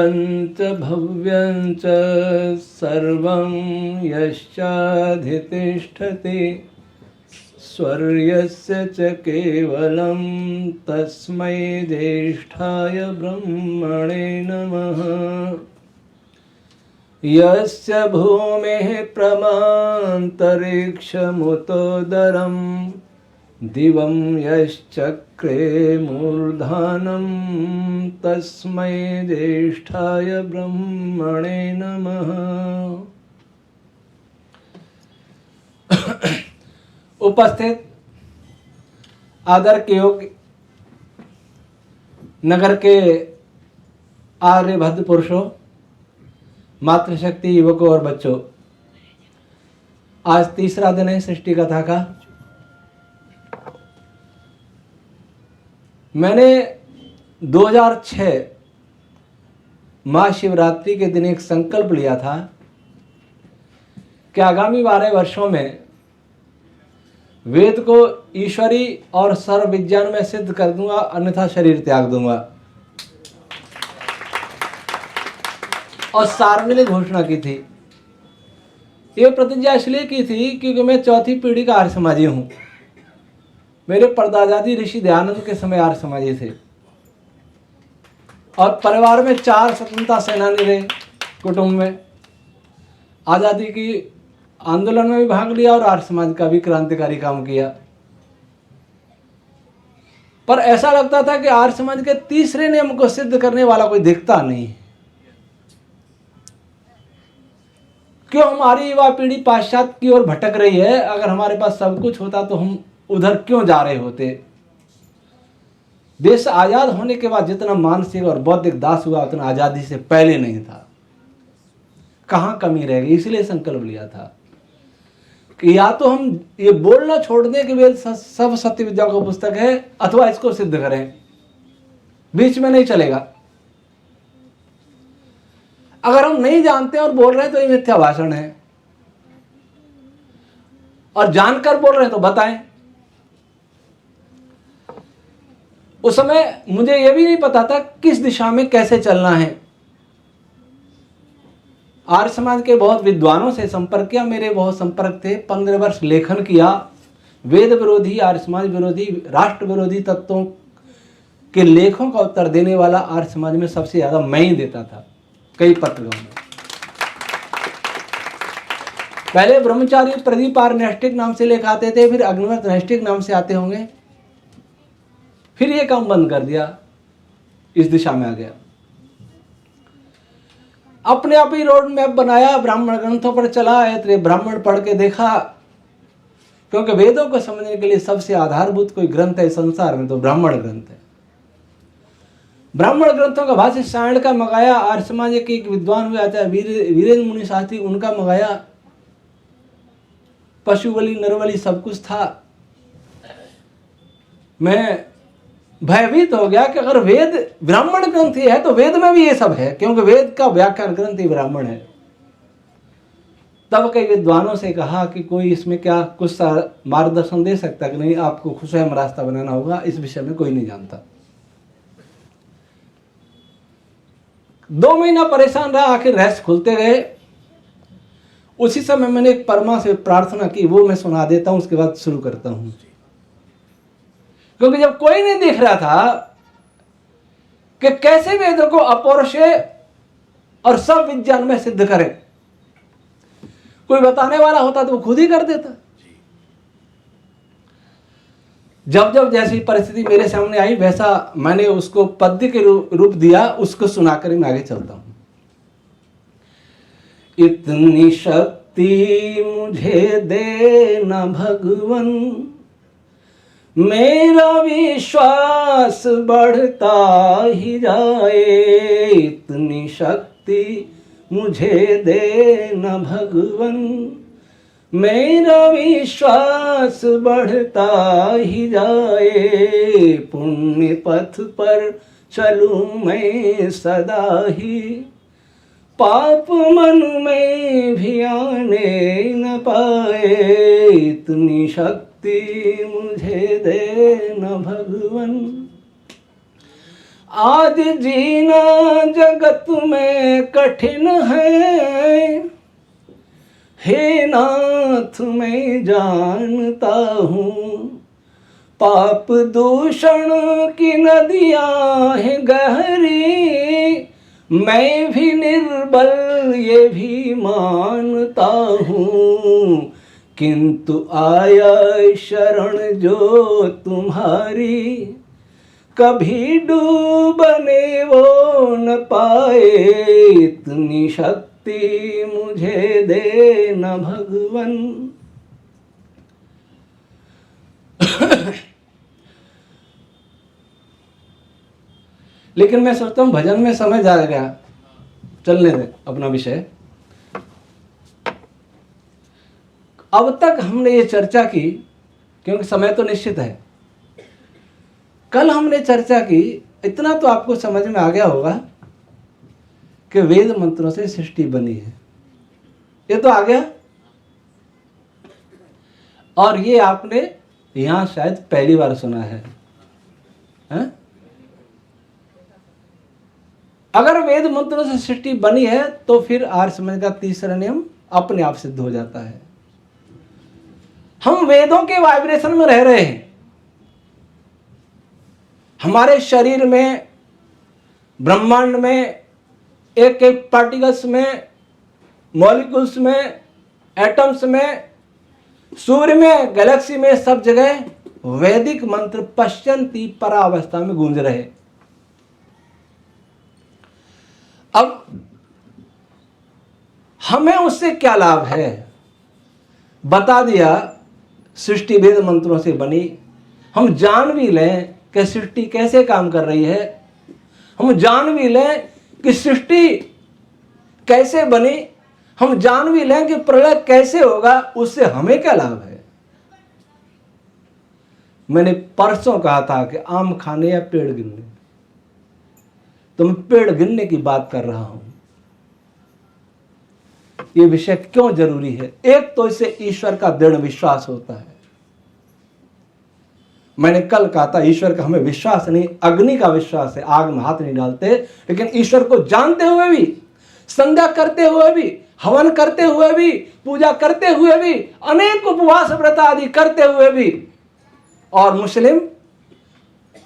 दिव्यं च भव्यं च सर्वं यश्चाधितिष्ठति स्वर्यस्य च केवलं तस्मै ज्येष्ठाय ब्रह्मणे नमः। यस्य भूमेः प्रमान्तरिक्षमुतोदरं दिवं यश्चक्रे मूर्धानं तस्मै ज्येष्ठाय ब्रह्मणे नमः। उपस्थित आदर के योग्य नगर के आर्यभद्र पुरुषों, मातृशक्ति युवकों और बच्चों, आज तीसरा दिन है सृष्टि कथा का। मैंने 2006 महाशिवरात्रि के दिन एक संकल्प लिया था कि आगामी 12 वर्षों में वेद को ईश्वरी और सर्व विज्ञान में सिद्ध कर दूंगा, अन्यथा शरीर त्याग दूंगा। और सार्वजनिक घोषणा की थी। ये प्रतिज्ञा इसलिए की थी क्योंकि मैं चौथी पीढ़ी का आर्य समाजी हूँ। मेरे परदादाजी ऋषि दयानंद के समय आर्य समाजी थे और परिवार में 4 स्वतंत्रता सेनानी रहे। कुटुंब में आज़ादी की आंदोलन में भी भाग लिया और आर्य समाज का भी क्रांतिकारी काम किया। पर ऐसा लगता था कि आर्य समाज के तीसरे नियम को सिद्ध करने वाला कोई दिखता नहीं। क्यों हमारी युवा पीढ़ी पाश्चात्य की ओर भटक रही है? अगर हमारे पास सब कुछ होता तो हम उधर क्यों जा रहे होते? देश आजाद होने के बाद जितना मानसिक और बौद्धिक दास हुआ उतना आजादी से पहले नहीं था। कहाँ कमी रह गई? इसलिए संकल्प लिया था कि या तो हम ये बोलना छोड़ दें कि वेद सब सत्य विद्याओं का पुस्तक है, अथवा इसको सिद्ध करें। बीच में नहीं चलेगा। अगर हम नहीं जानते और बोल रहे हैं तो ये मिथ्या भाषण है, और जानकर बोल रहे हैं तो बताएं। उस समय मुझे यह भी नहीं पता था किस दिशा में कैसे चलना है। आर्य समाज के बहुत विद्वानों से संपर्क किया। मेरे बहुत संपर्क थे। 15 वर्ष लेखन किया। वेद विरोधी, आर्य समाज विरोधी, राष्ट्र विरोधी तत्वों के लेखों का उत्तर देने वाला आर्य समाज में सबसे ज्यादा मैं ही देता था, कई पत्रिकाओं में। पहले ब्रह्मचारी प्रदीप आर्य नैष्ठिक नाम से लेख आते थे, फिर अग्निवत नैष्ठिक नाम से आते होंगे। फिर ये काम बंद कर दिया, इस दिशा में आ गया। अपने आप ही रोड मैप बनाया, ब्राह्मण ग्रंथों पर चला, ऐतरेय ब्राह्मण पढ़ के देखा। क्योंकि वेदों को समझने के लिए सबसे आधारभूत कोई ग्रंथ है संसार में तो ब्राह्मण ग्रंथ है। ब्राह्मण ग्रंथों का भाष्य सायण का मंगाया। आर्य समाज के एक विद्वान हुए आचार्य वीरेंद्र मुनि शास्त्री, उनका मंगाया। पशुबलि नरबलि सब कुछ था। मैं भयभीत हो गया कि अगर वेद ब्राह्मण ग्रंथ ही है तो वेद में भी ये सब है, क्योंकि वेद का व्याख्यान ग्रंथ ही ब्राह्मण है। तब कई विद्वानों से कहा कि कोई इसमें क्या कुछ मार्गदर्शन दे सकता कि नहीं, आपको खुद स्वयं रास्ता बनाना होगा, इस विषय में कोई नहीं जानता। 2 महीना परेशान रहा, आखिर रहस्य खुलते गए। उसी समय मैंने एक परमा से प्रार्थना की, वो मैं सुना देता हूं, उसके बाद शुरू करता हूं। क्योंकि जब कोई नहीं देख रहा था कि कैसे वेदों को अपौरुषेय और सब विज्ञान में सिद्ध करें, कोई बताने वाला होता तो वो खुद ही कर देता। जब जब जैसी परिस्थिति मेरे सामने आई वैसा मैंने उसको पद्य के रूप दिया, उसको सुनाकर मैं आगे चलता हूं। इतनी शक्ति मुझे दे न भगवन, मेरा विश्वास बढ़ता ही जाए। इतनी शक्ति मुझे दे न भगवन, मेरा विश्वास बढ़ता ही जाए। पुण्य पथ पर चलूं मैं सदा ही, पाप मन में भी आने न पाए। इतनी शक्ति मुझे दे न भगवन। आज जीना जगत में कठिन है, हे नाथ मैं जानता हूँ, पाप दूषण की नदियाँ हैं गहरी, मैं भी निर्बल ये भी मानता हूँ, किंतु आया शरण जो तुम्हारी, कभी डूबने वो न पाए, इतनी शक्ति मुझे दे न भगवन। लेकिन मैं सोचता हूं भजन में समय जा गया, चलने दे अपना विषय। अब तक हमने ये चर्चा की, क्योंकि समय तो निश्चित है। कल हमने चर्चा की, इतना तो आपको समझ में आ गया होगा कि वेद मंत्रों से सृष्टि बनी है, ये तो आ गया। और ये आपने यहां शायद पहली बार सुना है, हैं? अगर वेद मंत्रों से सृष्टि बनी है तो फिर आर्य समाज का तीसरा नियम अपने आप सिद्ध हो जाता है। हम वेदों के वाइब्रेशन में रह रहे हैं। हमारे शरीर में, ब्रह्मांड में, एक एक पार्टिकल्स में, मॉलिक्यूल्स में, एटम्स में, सूर्य में, गैलेक्सी में, सब जगह वैदिक मंत्र पश्यंती परावस्था में गूंज रहे। अब हमें उससे क्या लाभ है? बता दिया सृष्टि वेद मंत्रों से बनी। हम जान भी लें कि सृष्टि कैसे काम कर रही है, हम जान भी लें कि सृष्टि कैसे बनी, हम जान भी लें कि प्रलय कैसे होगा, उससे हमें क्या लाभ है? मैंने परसों कहा था कि आम खाने या पेड़ गिनने, तो मैं पेड़ गिनने की बात कर रहा हूं। यह विषय क्यों जरूरी है? एक तो इससे ईश्वर का दृढ़ विश्वास होता है। मैंने कल कहा था ईश्वर का हमें विश्वास नहीं, अग्नि का विश्वास है। आग में हाथ नहीं डालते, लेकिन ईश्वर को जानते हुए भी, संध्या करते हुए भी, हवन करते हुए भी, पूजा करते हुए भी, अनेक उपवास व्रत आदि करते हुए भी, और मुस्लिम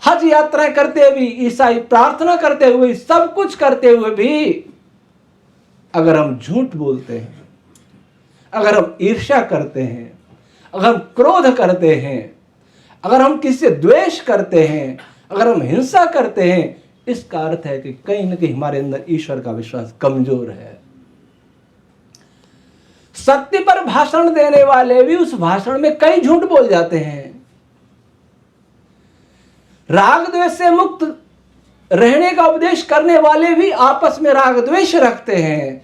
हज यात्राएं करते हुए भी, ईसाई प्रार्थना करते हुए, सब कुछ करते हुए भी, अगर हम झूठ बोलते हैं, अगर हम ईर्ष्या करते हैं, अगर हम क्रोध करते हैं, अगर हम किसी से द्वेष करते हैं, अगर हम हिंसा करते हैं, इसका अर्थ है कि कहीं ना कहीं हमारे अंदर ईश्वर का विश्वास कमजोर है। सत्य पर भाषण देने वाले भी उस भाषण में कई झूठ बोल जाते हैं। राग द्वेष से मुक्त रहने का उपदेश करने वाले भी आपस में राग द्वेष रखते हैं।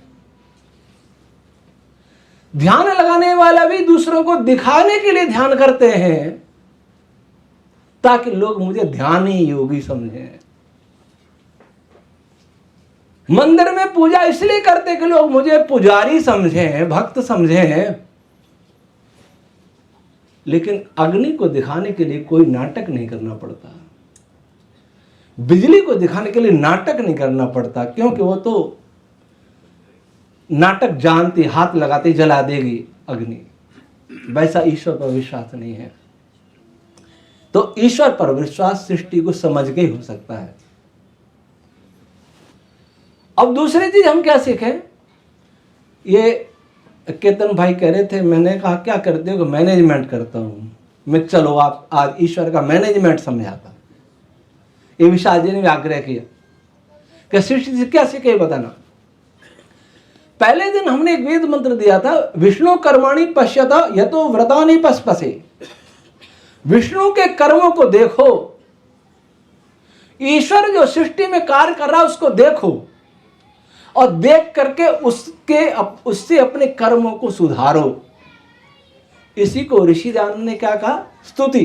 ध्यान लगाने वाला भी दूसरों को दिखाने के लिए ध्यान करते हैं, ताकि लोग मुझे ध्यानी योगी समझें। मंदिर में पूजा इसलिए करते कि लोग मुझे पुजारी समझें, भक्त समझें। लेकिन अग्नि को दिखाने के लिए कोई नाटक नहीं करना पड़ता, बिजली को दिखाने के लिए नाटक नहीं करना पड़ता, क्योंकि वो तो नाटक जानती, हाथ लगाते जला देगी अग्नि। वैसा ईश्वर पर विश्वास नहीं है। तो ईश्वर पर विश्वास सृष्टि को समझ के ही हो सकता है। अब दूसरी चीज हम क्या सीखें? ये केतन भाई कह रहे थे, मैंने कहा क्या करते हो? मैनेजमेंट करता हूं मैं। चलो आप आज ईश्वर का मैनेजमेंट समझाता। ये विशाल जी ने भी आग्रह किया कि सृष्टि से क्या सीखे बताना। पहले दिन हमने एक वेद मंत्र दिया था, विष्णु कर्माणि पश्यत यतो व्रतानि पस्पसे। विष्णु के कर्मों को देखो, ईश्वर जो सृष्टि में कार्य कर रहा है उसको देखो, और देख करके उससे अपने कर्मों को सुधारो। इसी को ऋषिदान ने क्या कहा? स्तुति।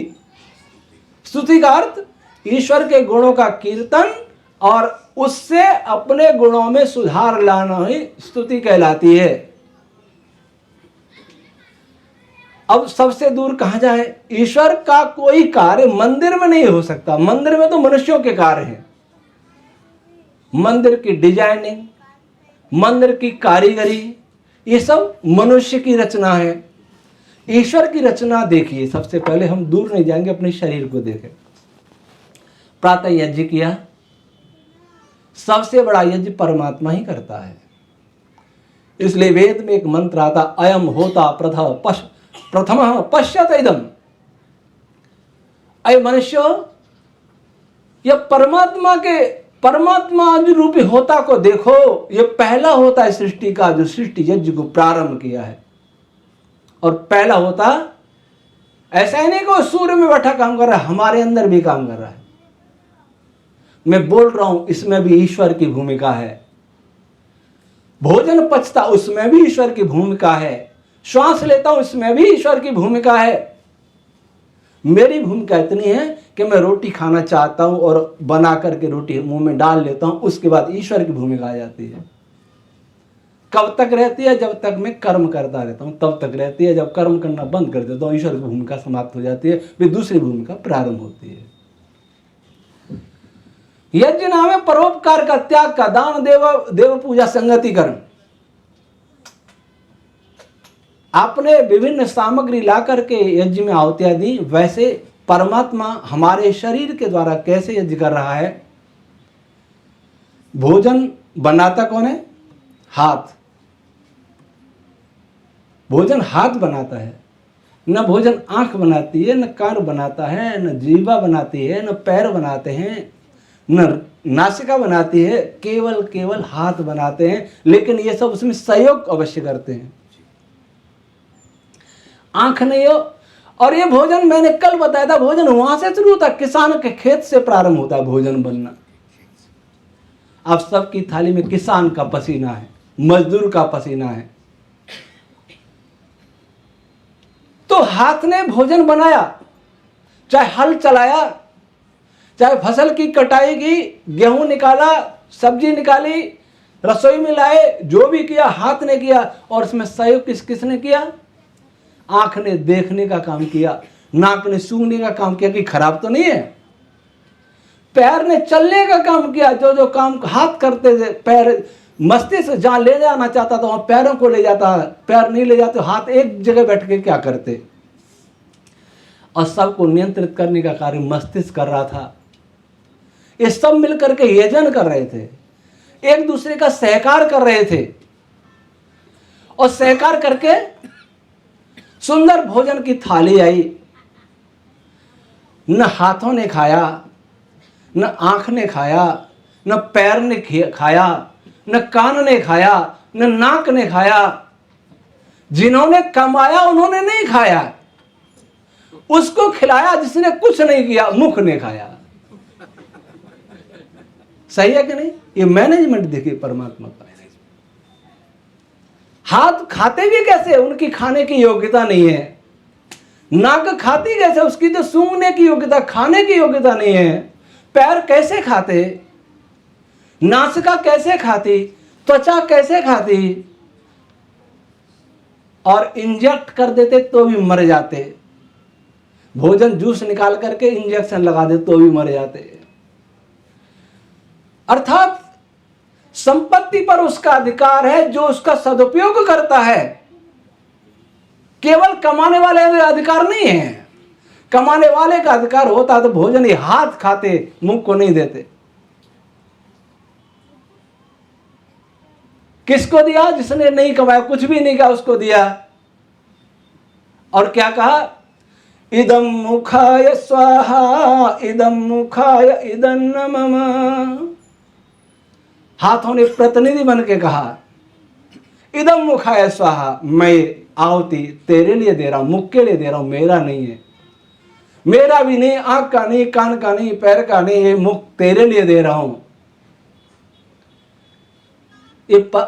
स्तुति का अर्थ ईश्वर के गुणों का कीर्तन और उससे अपने गुणों में सुधार लाना ही स्तुति कहलाती है। अब सबसे दूर कहां जाए? ईश्वर का कोई कार्य मंदिर में नहीं हो सकता। मंदिर में तो मनुष्यों के कार्य हैं, मंदिर की डिजाइनिंग, मंदिर की कारीगरी, ये सब मनुष्य की रचना है। ईश्वर की रचना देखिए, सबसे पहले हम दूर नहीं जाएंगे, अपने शरीर को देखें। प्रातः यज्ञ किया, सबसे बड़ा यज्ञ परमात्मा ही करता है। इसलिए वेद में एक मंत्र आता, अयम होता प्रथम पश्यत इदम। अय मनुष्य, यह परमात्मा रूपी होता को देखो। यह पहला होता है सृष्टि का, जो सृष्टि यज्ञ को प्रारंभ किया है। और पहला होता ऐसा ही नहीं कि सूर्य में बैठा काम कर रहा है, हमारे अंदर भी काम कर रहा है। मैं बोल रहा हूं, इसमें भी ईश्वर की भूमिका है। भोजन पचता, उसमें भी ईश्वर की भूमिका है। श्वास लेता हूं, इसमें भी ईश्वर की भूमिका है। मेरी भूमिका इतनी है कि मैं रोटी खाना चाहता हूं और बना करके रोटी मुंह में डाल लेता हूं, उसके बाद ईश्वर की भूमिका आ जाती है। कब तक रहती है? जब तक मैं कर्म करता रहता हूं, तब तक रहती है। जब कर्म करना बंद कर देता हूं, ईश्वर की भूमिका समाप्त हो जाती है, फिर दूसरी भूमिका प्रारंभ होती है। यज्ञ नाम है परोपकार का, त्याग का, दान, देव पूजा, संगतिकरण। आपने विभिन्न सामग्री ला करके यज्ञ में आहुतियां दी, वैसे परमात्मा हमारे शरीर के द्वारा कैसे यज्ञ कर रहा है। भोजन बनाता कौन है? हाथ। भोजन हाथ बनाता है, न भोजन आंख बनाती है, न कान बनाता है, न जीवा बनाती है, न पैर बनाते हैं, न नासिका बनाती है, केवल हाथ बनाते हैं। लेकिन ये सब उसमें सहयोग अवश्य करते हैं। आंख नहीं हो। और ये भोजन मैंने कल बताया था, भोजन वहां से शुरू होता, किसान के खेत से प्रारंभ होता है भोजन बनना। अब सबकी थाली में किसान का पसीना है, मजदूर का पसीना है। तो हाथ ने भोजन बनाया, चाहे हल चलाया, चाहे फसल की कटाई की, गेहूं निकाला, सब्जी निकाली, रसोई में लाए, जो भी किया हाथ ने किया। और इसमें सहयोग किसने किया? आंख ने देखने का काम किया, नाक ने सूंघने का काम किया कि खराब तो नहीं है। पैर ने चलने का काम किया, जो काम हाथ करते थे। पैर मस्तिष्क जहां ले जाना चाहता था वहां पैरों को ले जाता, पैर नहीं ले जाते, हाथ एक जगह बैठ के क्या करते। और सबको नियंत्रित करने का कार्य मस्तिष्क कर रहा था। ये सब मिलकर के यजन कर रहे थे, एक दूसरे का सहकार कर रहे थे। और सहकार करके सुंदर भोजन की थाली आई। न हाथों ने खाया, न आंख ने खाया, न पैर ने खाया, न कान ने खाया, न नाक ने खाया। जिन्होंने कमाया उन्होंने नहीं खाया, उसको खिलाया जिसने कुछ नहीं किया, मुख ने खाया। सही है कि नहीं? ये मैनेजमेंट देखिए परमात्मा का। हाथ खाते भी कैसे? उनकी खाने की योग्यता नहीं है। नाक खाती कैसे? उसकी तो सूंघने की योग्यता, खाने की योग्यता नहीं है। पैर कैसे खाते? नासिका कैसे खाती? त्वचा कैसे खाती? और इंजेक्ट कर देते तो भी मर जाते। भोजन जूस निकाल करके इंजेक्शन लगा दे तो भी मर जाते। अर्थात संपत्ति पर उसका अधिकार है जो उसका सदुपयोग करता है। केवल कमाने वाले का अधिकार नहीं है। कमाने वाले का अधिकार होता तो भोजन ही हाथ खाते, मुंह को नहीं देते। किसको दिया? जिसने नहीं कमाया, कुछ भी नहीं किया, उसको दिया। और क्या कहा? इदं मुखाय स्वाहा, इदं मुखाय इदं मम। हाथों ने प्रतिनिधि बन के कहा, इदं मुखाय स्वाहा, मैं आहुति तेरे लिए दे रहा हूं, मुख के लिए दे रहा हूं, मेरा नहीं है। मेरा भी नहीं, आंख का नहीं, कान का नहीं, पैर का नहीं, ये मुख तेरे लिए दे रहा हूं।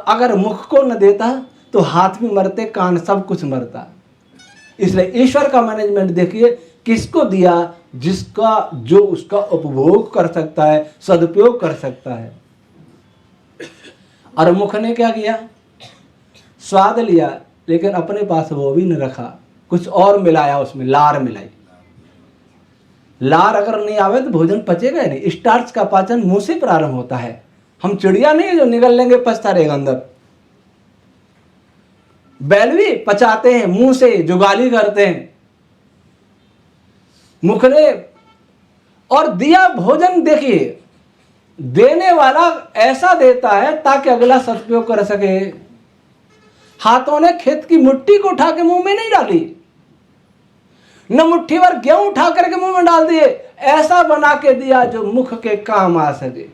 अगर मुख को न देता तो हाथ भी मरते, कान सब कुछ मरता। इसलिए ईश्वर का मैनेजमेंट देखिए, किसको दिया? जिसका जो उसका उपभोग कर सकता है, सदुपयोग कर सकता है। और मुख ने क्या किया? स्वाद लिया, लेकिन अपने पास वो भी न रखा, कुछ और मिलाया, उसमें लार मिलाई। लार अगर नहीं आवे तो भोजन पचेगा ही नहीं। स्टार्च का पाचन मुंह से प्रारंभ होता है। हम चिड़िया नहीं है जो निगल लेंगे पछता रहेगा अंदर। बैल भी पचाते हैं मुंह से, जुगाली करते हैं, मुखरे। और दिया भोजन देखिए, देने वाला ऐसा देता है ताकि अगला सदुपयोग कर सके। हाथों ने खेत की मिट्टी को उठा के मुंह में नहीं डाली, न मुट्ठी भर गेहूं उठा करके मुंह में डाल दिए, ऐसा बना के दिया जो मुख के काम आ सके।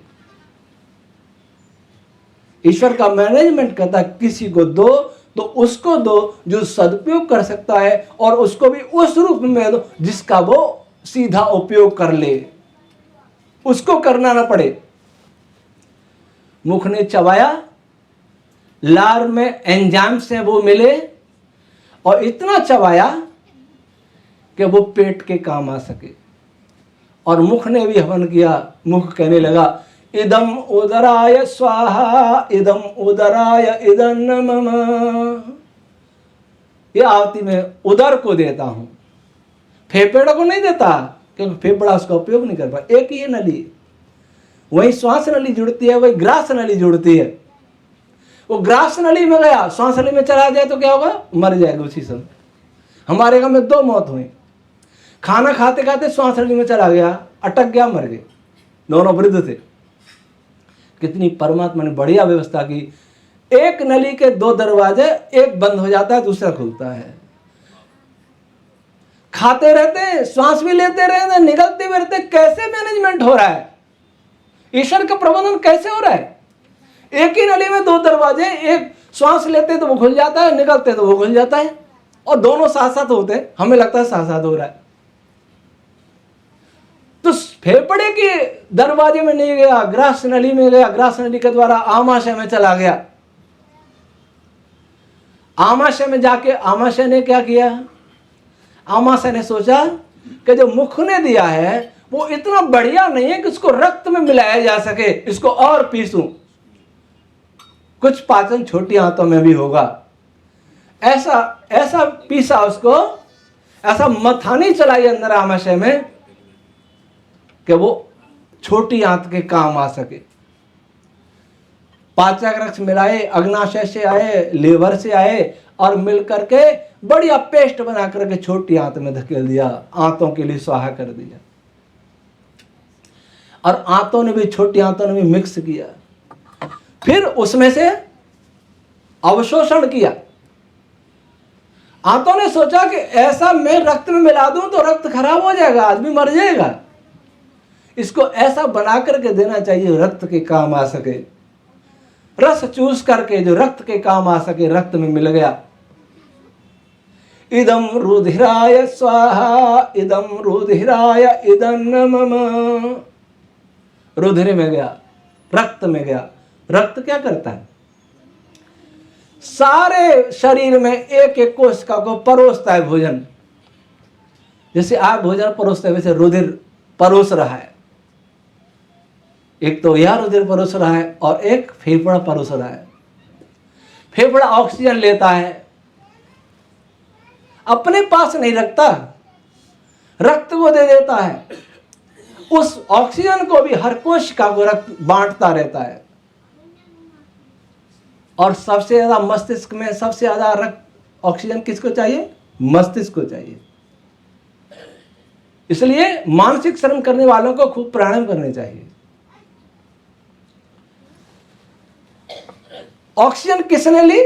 ईश्वर का मैनेजमेंट कहता है किसी को दो तो उसको दो जो सदुपयोग कर सकता है, और उसको भी उस रूप में दो जिसका वो सीधा उपयोग कर ले, उसको करना ना पड़े। मुख ने चबाया, लार में एंजाइम से वो मिले और इतना चबाया कि वो पेट के काम आ सके। और मुख ने भी हवन किया। मुख कहने लगा इदम उदराय स्वाहा, इदम उदराय इदं मम। ये आरती में उदर को देता हूं, फेफड़े को नहीं देता, क्योंकि फेफड़ा उसका उपयोग नहीं कर पाता। एक ही नली, वही श्वास नली जुड़ती है, वही ग्रास नली जुड़ती है। वो ग्रास नली में गया, श्वास नली में चला जाए तो क्या होगा? मर जाएगा उसी समय। हमारे गांव में 2 मौत हुई। खाना खाते खाते श्वास नली में चला गया, अटक गया, मर गए। दोनों वृद्ध थे। कितनी परमात्मा ने बढ़िया व्यवस्था की। एक नली के 2 दरवाजे, एक बंद हो जाता है, दूसरा खुलता है। खाते रहते हैं, श्वास भी लेते रहते हैं, निकलते भी रहते हैं। कैसे मैनेजमेंट हो रहा है? ईश्वर का प्रबंधन कैसे हो रहा है? एक ही नली में 2 दरवाजे, एक श्वास लेते तो वो खुल जाता है, निकलते तो वो खुल जाता है, और दोनों साथ साथ होते हैं। हमें लगता है साथ साथ हो रहा है। तो फेफड़े के दरवाजे में नहीं गया, ग्रास नली में गया, ग्रास नली के द्वारा आमाशय में चला गया। आमाशय में जाके आमाशय ने क्या किया? आमाशय ने सोचा कि जो मुख ने दिया है वो इतना बढ़िया नहीं है कि उसको रक्त में मिलाया जा सके, इसको और पीसूं, कुछ पाचन छोटी आंतों में भी होगा। ऐसा ऐसा पीसा उसको, ऐसा मथानी चलाई अंदर आमाशय में कि वो छोटी आंत के काम आ सके। पाचक रस मिलाए, अग्नाशय से आए, लीवर से आए, और मिलकर के बढ़िया पेस्ट बना करके छोटी आंत में धकेल दिया, आंतों के लिए स्वाहा कर दिया। और आंतों ने भी, छोटी आंतों ने भी मिक्स किया। फिर उसमें से अवशोषण किया। आंतों ने सोचा कि ऐसा मैं रक्त में मिला दूं तो रक्त खराब हो जाएगा, आदमी मर जाएगा। इसको ऐसा बना करके देना चाहिए रक्त के काम आ सके। रस चूस करके जो रक्त के काम आ सके, रक्त में मिल गया। इदम रुधिराय स्वाहा, इदम रुधिराय इदं मम। रुधिर में गया, रक्त में गया। रक्त क्या करता है? सारे शरीर में एक एक कोशिका को परोसता है भोजन। जैसे आप भोजन परोसते हैं, वैसे रुधिर परोस रहा है। एक तो यह रुधिर परोस रहा है और एक फेफड़ा परोस रहा है। फेफड़ा ऑक्सीजन लेता है, अपने पास नहीं रखता, रक्त को दे देता है। उस ऑक्सीजन को भी हर कोशिका को रक्त बांटता रहता है। और सबसे ज्यादा मस्तिष्क में, सबसे ज्यादा रक्त ऑक्सीजन किसको चाहिए? मस्तिष्क को चाहिए। इसलिए मानसिक श्रम करने वालों को खूब प्राणायाम करने चाहिए। ऑक्सीजन किसने ली?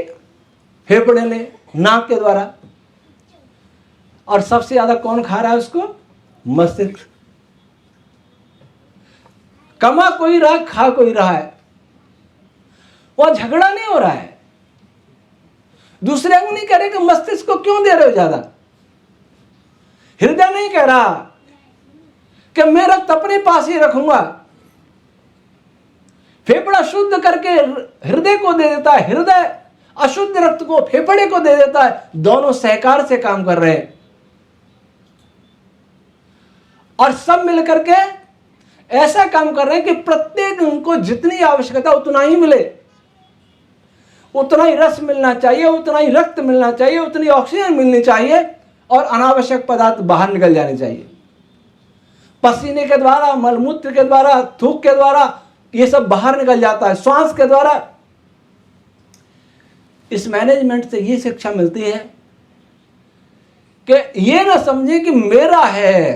फेफड़े ने, नाक के द्वारा। और सबसे ज्यादा कौन खा रहा है उसको? मस्तिष्क। कमा कोई रहा, खा कोई रहा है। वह झगड़ा नहीं हो रहा है। दूसरे अंग नहीं कह रहे कि मस्तिष्क को क्यों दे रहे हो ज्यादा। हृदय नहीं कह रहा कि मैं रक्त अपने पास ही रखूंगा। फेफड़ा शुद्ध करके हृदय को दे देता है, हृदय अशुद्ध रक्त को फेफड़े को दे देता है। दोनों सहकार से काम कर रहे हैं और सब मिलकर के ऐसा काम कर रहे हैं कि प्रत्येक अंग को जितनी आवश्यकता उतना ही मिले, उतना ही रस मिलना चाहिए, उतना ही रक्त मिलना चाहिए, उतनी ऑक्सीजन मिलनी चाहिए, और अनावश्यक पदार्थ बाहर निकल जाने चाहिए। पसीने के द्वारा, मलमूत्र के द्वारा, थूक के द्वारा ये सब बाहर निकल जाता है श्वास के द्वारा। इस मैनेजमेंट से ये शिक्षा मिलती है कि ये ना समझे कि मेरा है,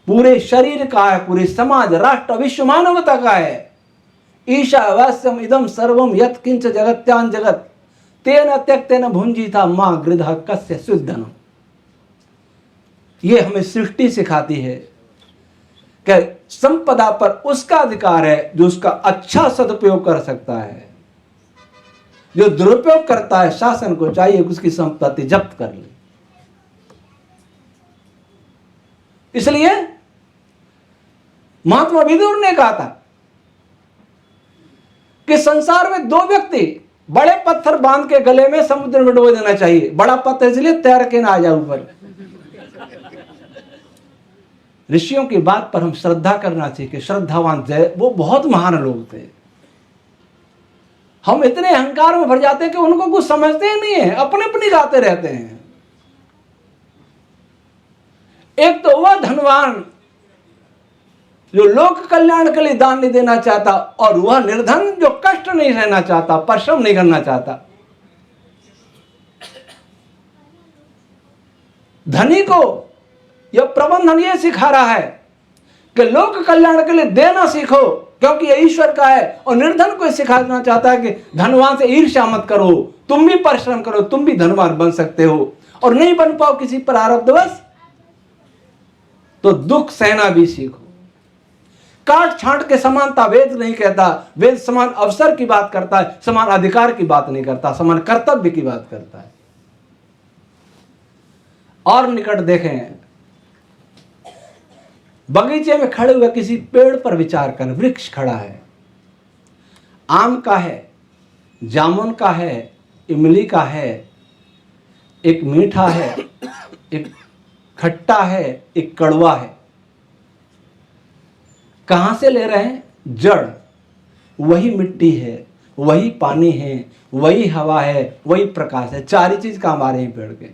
पूरे शरीर का है, पूरे समाज, राष्ट्र, विश्व मानवता का है। ईशावास्यम इदम सर्वम यत् किंच जगत्यान जगत तेन त्यक्तेन भुंजीता मां गृधः कस्य सुधनम। ये हमें सृष्टि सिखाती है कि संपदा पर उसका अधिकार है जो उसका अच्छा सदुपयोग कर सकता है। जो दुरुपयोग करता है, शासन को चाहिए कि उसकी संपत्ति जब्त कर ले। इसलिए महात्मा विदुर ने कहा था कि संसार में दो व्यक्ति बड़े पत्थर बांध के गले में समुद्र में डुबो देना चाहिए। बड़ा पत्थर इसलिए तैर के ना आ जाए ऊपर। ऋषियों की बात पर हम श्रद्धा करना चाहिए कि श्रद्धावान जय, वो बहुत महान लोग थे। हम इतने अहंकार में भर जाते हैं कि उनको कुछ समझते ही नहीं है, अपने अपनी गाते रहते हैं। एक तो वह धनवान जो लोक कल्याण के लिए दान नहीं देना चाहता, और वह निर्धन जो कष्ट नहीं सहना चाहता, परिश्रम नहीं करना चाहता। धनी को यह प्रबंधन यह सिखा रहा है कि लोक कल्याण के लिए देना सीखो, क्योंकि यह ईश्वर का है। और निर्धन को सिखाना चाहता है कि धनवान से ईर्ष्या मत करो, तुम भी परिश्रम करो, तुम भी धनवान बन सकते हो। और नहीं बन पाओ किसी प्रारब्धवश तो दुख सहना भी सीखो। काट छांट के समानता वेद नहीं कहता। वेद समान अवसर की बात करता है, समान अधिकार की बात नहीं करता, समान कर्तव्य की बात करता है। और निकट देखें, बगीचे में खड़े हुए किसी पेड़ पर विचार कर। वृक्ष खड़ा है, आम का है, जामुन का है, इमली का है, एक मीठा है, एक खट्टा है, एक कड़वा है। कहां से ले रहे हैं? जड़। वही मिट्टी है, वही पानी है, वही हवा है, वही प्रकाश है। चार ही चीज काम आ रहे हैं पेड़ के।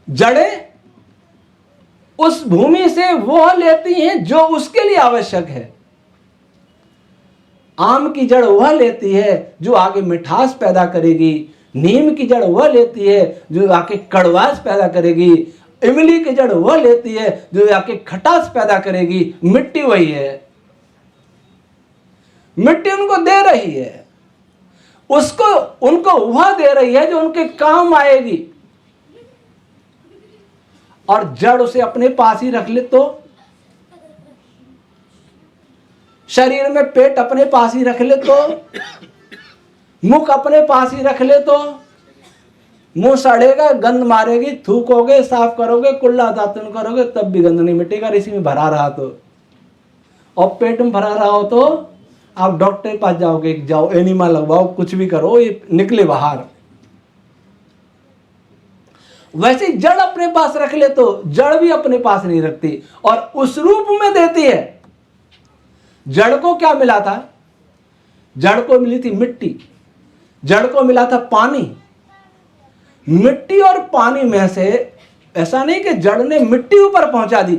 जड़ें उस भूमि से वो लेती हैं जो उसके लिए आवश्यक है। आम की जड़ वह लेती है जो आगे मिठास पैदा करेगी। नीम की जड़ वह लेती है जो आके कड़वास पैदा करेगी। इमली की जड़ वह लेती है जो आके खटास पैदा करेगी। मिट्टी वही है। मिट्टी उनको दे रही है, उसको उनको वह दे रही है जो उनके काम आएगी। और जड़ उसे अपने पास ही रख ले तो, शरीर में पेट अपने पास ही रख ले तो, मुख अपने पास ही रख ले तो, मुंह सड़ेगा, गंध मारेगी, थूकोगे, साफ करोगे, कुल्ला दातुन करोगे, तब भी गंध नहीं मिटेगा। इसी में भरा रहा तो, और पेट में भरा रहा हो तो आप डॉक्टर के पास जाओगे, जाओ एनिमा लगवाओ, कुछ भी करो, ये निकले बाहर। वैसे जड़ अपने पास रख ले तो जड़ भी अपने पास नहीं रखती, और उस रूप में देती है। जड़ को क्या मिला था? जड़ को मिली थी मिट्टी, जड़ को मिला था पानी। मिट्टी और पानी में से ऐसा नहीं कि जड़ ने मिट्टी ऊपर पहुंचा दी,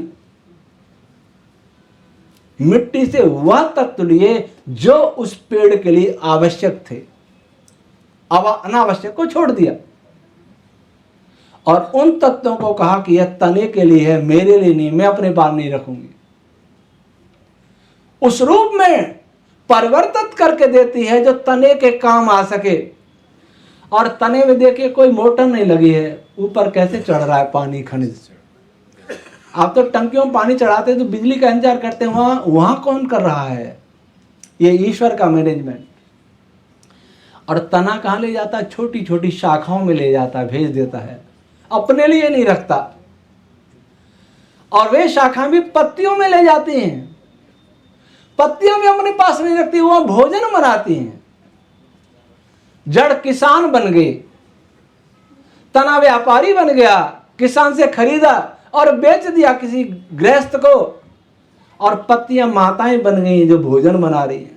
मिट्टी से वह तत्व लिए जो उस पेड़ के लिए आवश्यक थे, अब अनावश्यक को छोड़ दिया। और उन तत्वों को कहा कि यह तने के लिए है, मेरे लिए नहीं, मैं अपने पास नहीं रखूंगी। उस रूप में परिवर्तित करके देती है जो तने के काम आ सके। और तने में देखिए कोई मोटर नहीं लगी है, ऊपर कैसे चढ़ रहा है पानी खनिज। आप तो टंकियों में पानी चढ़ाते तो बिजली का इंतजार करते हैं, वहां कौन कर रहा है? ये ईश्वर का मैनेजमेंट। और तना कहां ले जाता है? छोटी छोटी शाखाओं में ले जाता है, भेज देता है, अपने लिए नहीं रखता। और वे शाखा भी पत्तियों में ले जाती हैं, पत्तियों में अपने पास नहीं रखती, वह भोजन बनाती हैं। जड़ किसान बन गई, तना व्यापारी बन गया, किसान से खरीदा और बेच दिया किसी गृहस्थ को, और पत्तियां माताएं बन गई जो भोजन बना रही हैं।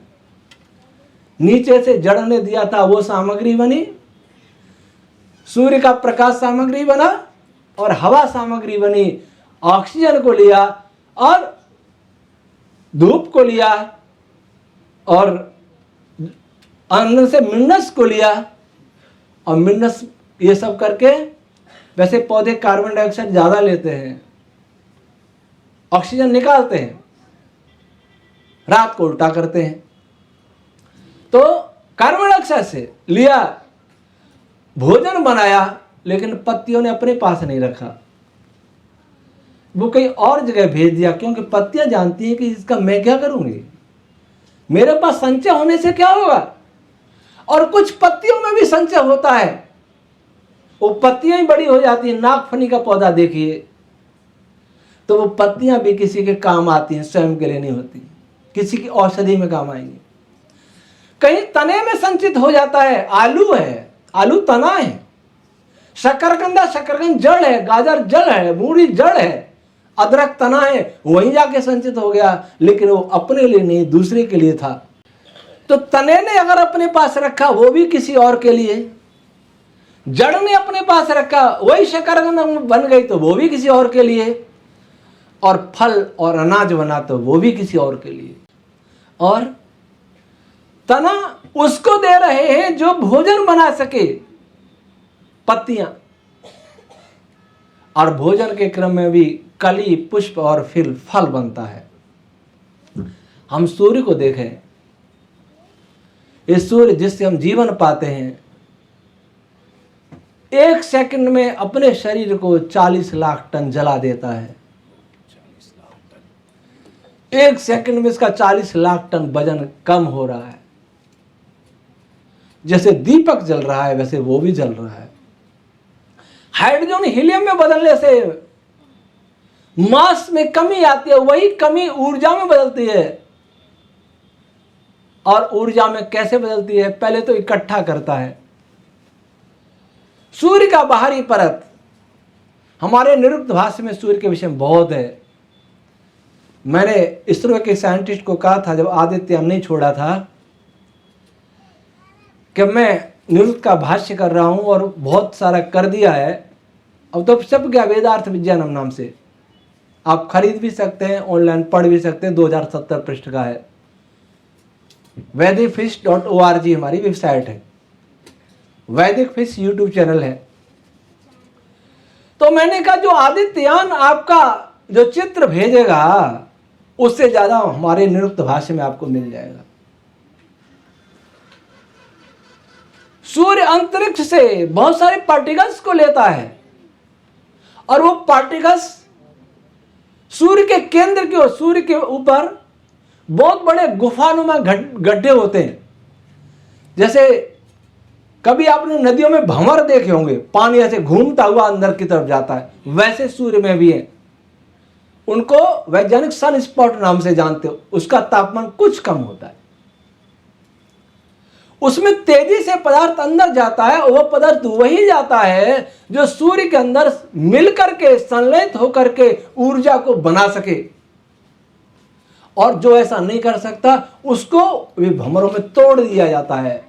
नीचे से जड़ ने दिया था वो सामग्री बनी, सूर्य का प्रकाश सामग्री बना और हवा सामग्री बनी, ऑक्सीजन को लिया और धूप को लिया और अंदर से मिन्नस को लिया और मिन्नस ये सब करके, वैसे पौधे कार्बन डाइऑक्साइड ज्यादा लेते हैं, ऑक्सीजन निकालते हैं, रात को उल्टा करते हैं। तो कार्बन डाइऑक्साइड से लिया, भोजन बनाया, लेकिन पत्तियों ने अपने पास नहीं रखा, वो कहीं और जगह भेज दिया, क्योंकि पत्तियां जानती हैं कि इसका मैं क्या करूंगी, मेरे पास संचय होने से क्या होगा। और कुछ पत्तियों में भी संचय होता है, वो पत्तियां ही बड़ी हो जाती हैं। नागफनी का पौधा देखिए, तो वो पत्तियां भी किसी के काम आती हैं, स्वयं के लिए नहीं होती, किसी की औषधि में काम आएंगी। कहीं तने में संचित हो जाता है, आलू है, आलू तना है, शकरकंद जड़ है, गाजर जड़ है, मूली जड़ है, अदरक तना है, वहीं जाके संचित हो गया, लेकिन वो अपने लिए नहीं, दूसरे के लिए था। तो तने ने अगर अपने पास रखा, वो भी किसी और के लिए, जड़ ने अपने पास रखा, वही शकरकंद बन गई, तो वो भी किसी और के लिए, और फल और अनाज बना तो वो भी किसी और के लिए। और तना उसको दे रहे हैं जो भोजन बना सके, पत्तियां, और भोजन के क्रम में भी कली, पुष्प और फिर फल बनता है। हम सूर्य को देखें, इस सूर्य जिससे हम जीवन पाते हैं, 1 सेकंड में अपने शरीर को 40 लाख टन जला देता है। 1 सेकंड में इसका 40 लाख टन वजन कम हो रहा है। जैसे दीपक जल रहा है, वैसे वो भी जल रहा है। हाइड्रोजन हीलियम में बदलने से मास में कमी आती है, वही कमी ऊर्जा में बदलती है। और ऊर्जा में कैसे बदलती है? पहले तो इकट्ठा करता है। सूर्य का बाहरी परत, हमारे निरुक्त भाष्य में सूर्य के विषय में बहुत है। मैंने इसरो के साइंटिस्ट को कहा था, जब आदित्य नहीं छोड़ा था, कि मैं निरुक्त का भाष्य कर रहा हूं और बहुत सारा कर दिया है, अब तो सब गया वेदार्थ विज्ञानम नाम से, आप खरीद भी सकते हैं, ऑनलाइन पढ़ भी सकते हैं, 2070 पृष्ठ का है। vedicfish.org हमारी वेबसाइट है, वैदिक फिश यूट्यूब चैनल है। तो मैंने कहा जो आदित्ययान आपका जो चित्र भेजेगा, उससे ज्यादा हमारे निरुक्त भाष्य में आपको मिल जाएगा। सूर्य अंतरिक्ष से बहुत सारे पार्टिकल्स को लेता है, और वो पार्टिकल्स सूर्य के केंद्र की ओर, सूर्य के ऊपर बहुत बड़े गुफानुमा गड्ढे होते हैं। जैसे कभी आपने नदियों में भंवर देखे होंगे, पानी ऐसे घूमता हुआ अंदर की तरफ जाता है, वैसे सूर्य में भी है। उनको वैज्ञानिक सन स्पॉट नाम से जानते हो। उसका तापमान कुछ कम होता है, उसमें तेजी से पदार्थ अंदर जाता है, और वह पदार्थ वही जाता है जो सूर्य के अंदर मिलकर के संलयित होकर के ऊर्जा को बना सके। और जो ऐसा नहीं कर सकता, उसको वे भंवरों में तोड़ दिया जाता है,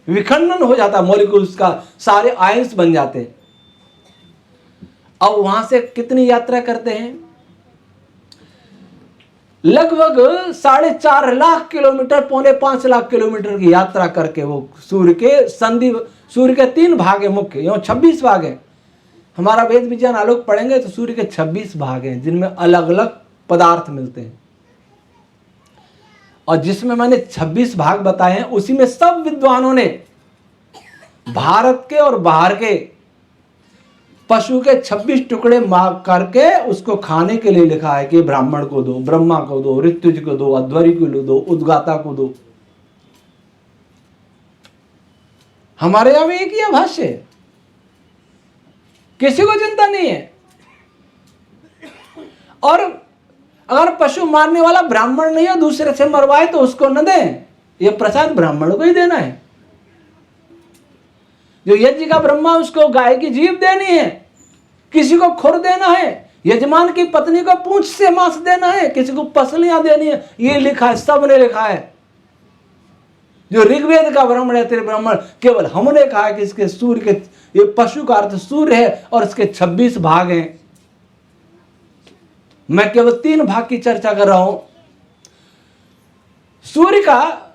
विखंडन हो जाता है, मॉलिक्यूल्स का सारे आयंस बन जाते हैं। अब वहां से कितनी यात्रा करते हैं? लगभग 4.5 लाख किलोमीटर, 4.5 लाख किलोमीटर की यात्रा करके वो सूर्य के संधि, सूर्य के 3 भाग है मुख्य, यहाँ 26 भाग है। हमारा वेद विज्ञान आलोक पढ़ेंगे तो सूर्य के 26 भाग हैं, जिनमें अलग अलग पदार्थ मिलते हैं। और जिसमें मैंने 26 भाग बताए हैं, उसी में सब विद्वानों ने भारत के और बाहर के पशु के 26 टुकड़े मार करके उसको खाने के लिए लिखा है कि ब्राह्मण को दो, ब्रह्मा को दो, ऋत्विज को दो, अध्वरी को दो, उद्गाता को दो। हमारे यहां भी एक ही भाष्य है, किसी को चिंता नहीं है। और अगर पशु मारने वाला ब्राह्मण नहीं हो, दूसरे से मरवाए तो उसको न दें, यह प्रसाद ब्राह्मण को ही देना है। जो यज्ञ का ब्रह्मा, उसको गाय की जीभ देनी है, किसी को खुर देना है, यजमान की पत्नी को पूंछ से मांस देना है, किसी को पसलियां देनी है। ये लिखा है, सबने लिखा है। जो ऋग्वेद का ब्राह्मण है, तेरे ब्राह्मण, केवल हमने कहा है कि इसके सूर्य के, ये पशु का अर्थ सूर्य है और इसके 26 भाग हैं। मैं केवल 3 भाग की चर्चा कर रहा हूं। सूर्य का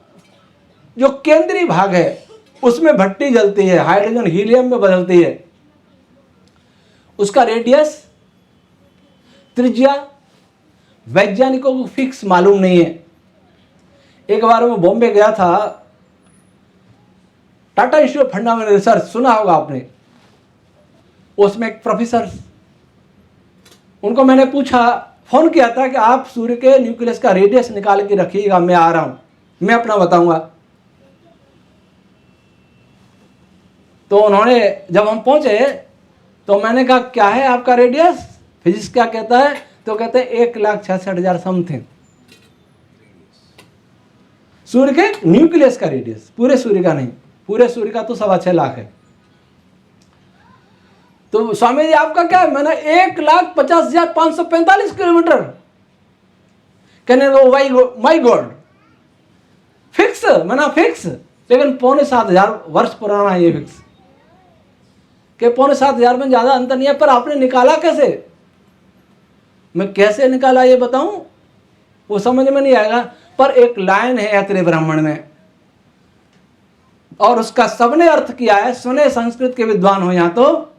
जो केंद्रीय भाग है उसमें भट्टी जलती है, हाइड्रोजन हीलियम में बदलती है। उसका रेडियस, त्रिज्या वैज्ञानिकों को फिक्स मालूम नहीं है। एक बार मैं बॉम्बे गया था, Tata institute of fundamental research सुना होगा आपने। उसमें एक प्रोफेसर, उनको मैंने पूछा, फोन किया था कि आप सूर्य के न्यूक्लियस का रेडियस निकाल के रखिएगा, मैं आ रहा हूं, मैं अपना बताऊंगा। तो उन्होंने, जब हम पहुंचे तो मैंने कहा क्या है आपका रेडियस, फिजिक्स क्या कहता है? तो कहते हैं 1,66,000 समथिंग। सूर्य के न्यूक्लियस का रेडियस, पूरे सूर्य का नहीं, पूरे सूर्य का तो 6.25 लाख है। तो स्वामी जी आपका क्या है? मैंने 1,50,545 किलोमीटर। कहने लगे माई गॉड, फिक्स? मैंने फिक्स, लेकिन 7,500 वर्ष पुराना है ये फिक्स। कि 7,500 में ज्यादा अंतर नहीं है, पर आपने निकाला कैसे? मैं कैसे निकाला ये बताऊं, वो समझ में नहीं आएगा। पर एक लाइन है ऐतरेय ब्राह्मण में, और उसका सबने अर्थ किया है। सुने संस्कृत के विद्वान हो यहां तो,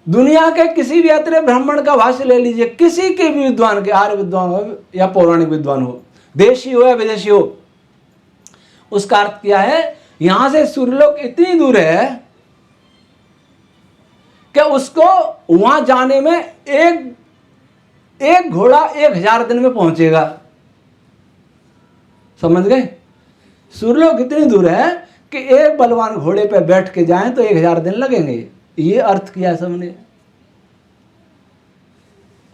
दुनिया के किसी भी ऐतरेय ब्राह्मण का भाष्य ले लीजिए, किसी के भी विद्वान के, आर्य विद्वान हो या पौराणिक विद्वान हो, देशी हो या विदेशी हो, उसका अर्थ किया है यहां से सूर्यलोक इतनी दूर है कि उसको वहां जाने में एक घोड़ा 1,000 दिन में पहुंचेगा। समझ गए? सूर्यलोक इतनी दूर है कि एक बलवान घोड़े पे बैठ के जाएं तो 1,000 दिन लगेंगे। ये अर्थ किया सबने,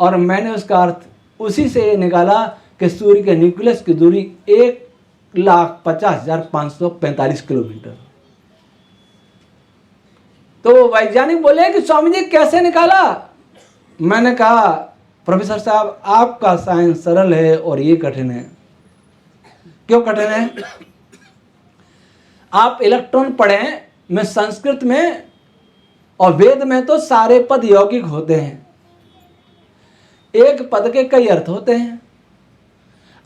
और मैंने उसका अर्थ उसी से निकाला कि सूर्य के न्यूक्लियस की दूरी 1,50,545 किलोमीटर। तो वैज्ञानिक बोले कि स्वामी जी कैसे निकाला? मैंने कहा प्रोफेसर साहब आपका साइंस सरल है और ये कठिन है। क्यों कठिन है? आप इलेक्ट्रॉन पढ़ें, मैं संस्कृत में और वेद में तो सारे पद यौगिक होते हैं। एक पद के कई अर्थ होते हैं।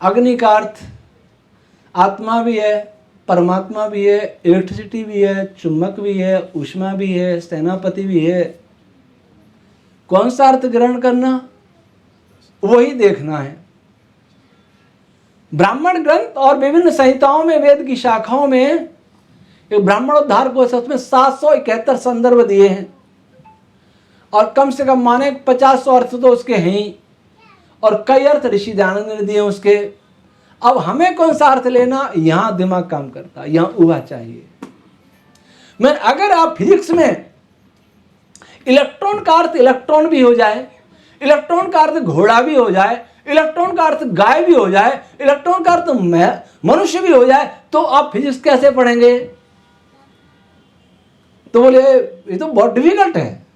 अग्नि का अर्थ आत्मा भी है, परमात्मा भी है, इलेक्ट्रिसिटी भी है, चुंबक भी है, ऊष्मा भी है, सेनापति भी है। कौन सा अर्थ ग्रहण करना, वही देखना है। ब्राह्मण ग्रंथ और विभिन्न संहिताओं में, वेद की शाखाओं में, एक ब्राह्मणोद्धार कोश में 771 संदर्भ दिए हैं, और कम से कम माने 50 अर्थ तो उसके हैं ही, और कई अर्थ ऋषि दयानंद ने दिए उसके। अब हमें कौन सा अर्थ लेना, यहां दिमाग काम करता, यहां उहा चाहिए। मैं अगर आप फिजिक्स में इलेक्ट्रॉन का अर्थ इलेक्ट्रॉन भी हो जाए, इलेक्ट्रॉन का अर्थ घोड़ा भी हो जाए, इलेक्ट्रॉन का अर्थ गाय भी हो जाए, इलेक्ट्रॉन का अर्थ मनुष्य भी हो जाए, तो आप फिजिक्स कैसे पढ़ेंगे? तो बोले ये तो बहुत डिफिकल्ट है।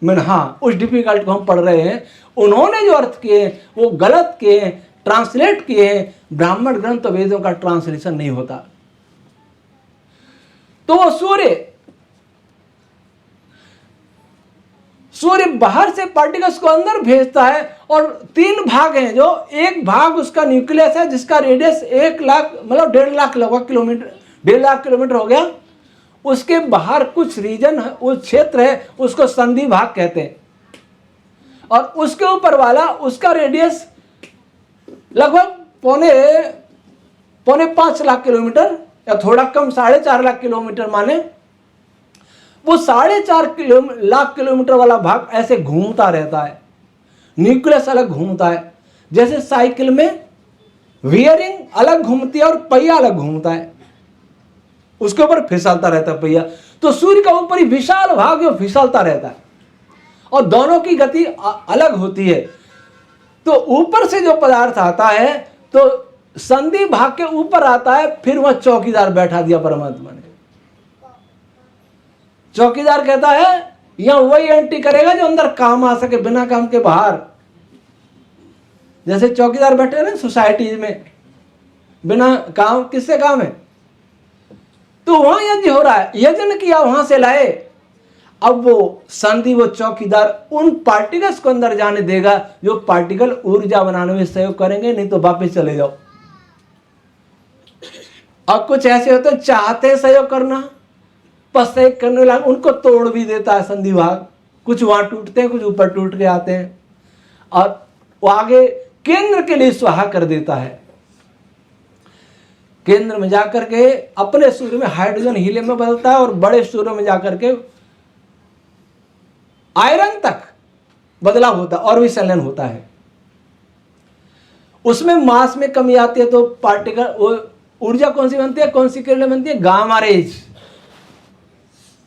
मैंने हाँ, उस डिफिकल्ट को हम पढ़ रहे हैं। उन्होंने जो अर्थ किए वो गलत किए, ट्रांसलेट किए। ब्राह्मण ग्रंथ वेदों का ट्रांसलेशन नहीं होता। तो वो सूर्य बाहर से पार्टिकल्स को अंदर भेजता है, और 3 भाग हैं। जो एक भाग उसका न्यूक्लियस है जिसका रेडियस 1 लाख, मतलब 1.5 लाख लगभग किलोमीटर, 1.5 लाख किलोमीटर हो गया। उसके बाहर कुछ रीजन, उस क्षेत्र है, उसको संधि भाग कहते हैं। और उसके ऊपर वाला, उसका रेडियस लगभग पौने 5 लाख किलोमीटर, या थोड़ा कम 4.5 लाख किलोमीटर माने। वो 4.5 लाख किलोमीटर वाला भाग ऐसे घूमता रहता है, न्यूक्लियस अलग घूमता है। जैसे साइकिल में वियरिंग अलग घूमती है और पहिया अलग घूमता है, उसके ऊपर फिसलता रहता है पहिया। तो सूर्य का ऊपरी विशाल भाग जो फिसलता रहता है, और दोनों की गति अलग होती है। तो ऊपर से जो पदार्थ आता है तो संधि भाग के ऊपर आता है, फिर वह चौकीदार बैठा दिया परमात्मा ने। चौकीदार कहता है यहां वही एंट्री करेगा जो अंदर काम आ सके, बिना काम के बाहर। जैसे चौकीदार बैठे ना सोसाइटी में, बिना काम, किससे काम है? तो वहां यज्ञ हो रहा है, यजन किया, वहां से लाए। अब वो संधि, वो चौकीदार उन पार्टिकल्स को अंदर जाने देगा जो पार्टिकल ऊर्जा बनाने में सहयोग करेंगे, नहीं तो वापस चले जाओ। अब कुछ ऐसे होते हैं चाहते हैं सहयोग करना, पर सहयोग करने लगे उनको तोड़ भी देता है संधि भाग। कुछ वहां टूटते हैं, कुछ ऊपर टूट के आते हैं, और वो आगे केंद्र के लिए स्वाहा कर देता है। केंद्र में जाकर के अपने सूर्य में हाइड्रोजन हीलियम में बदलता है, और बड़े सूर्य में जाकर के आयरन तक बदलाव होता है और भी संलयन होता है। उसमें मास में कमी आती है तो पार्टिकल, ऊर्जा कौन सी बनती है, कौन सी किरणें बनती है, गामा रेज।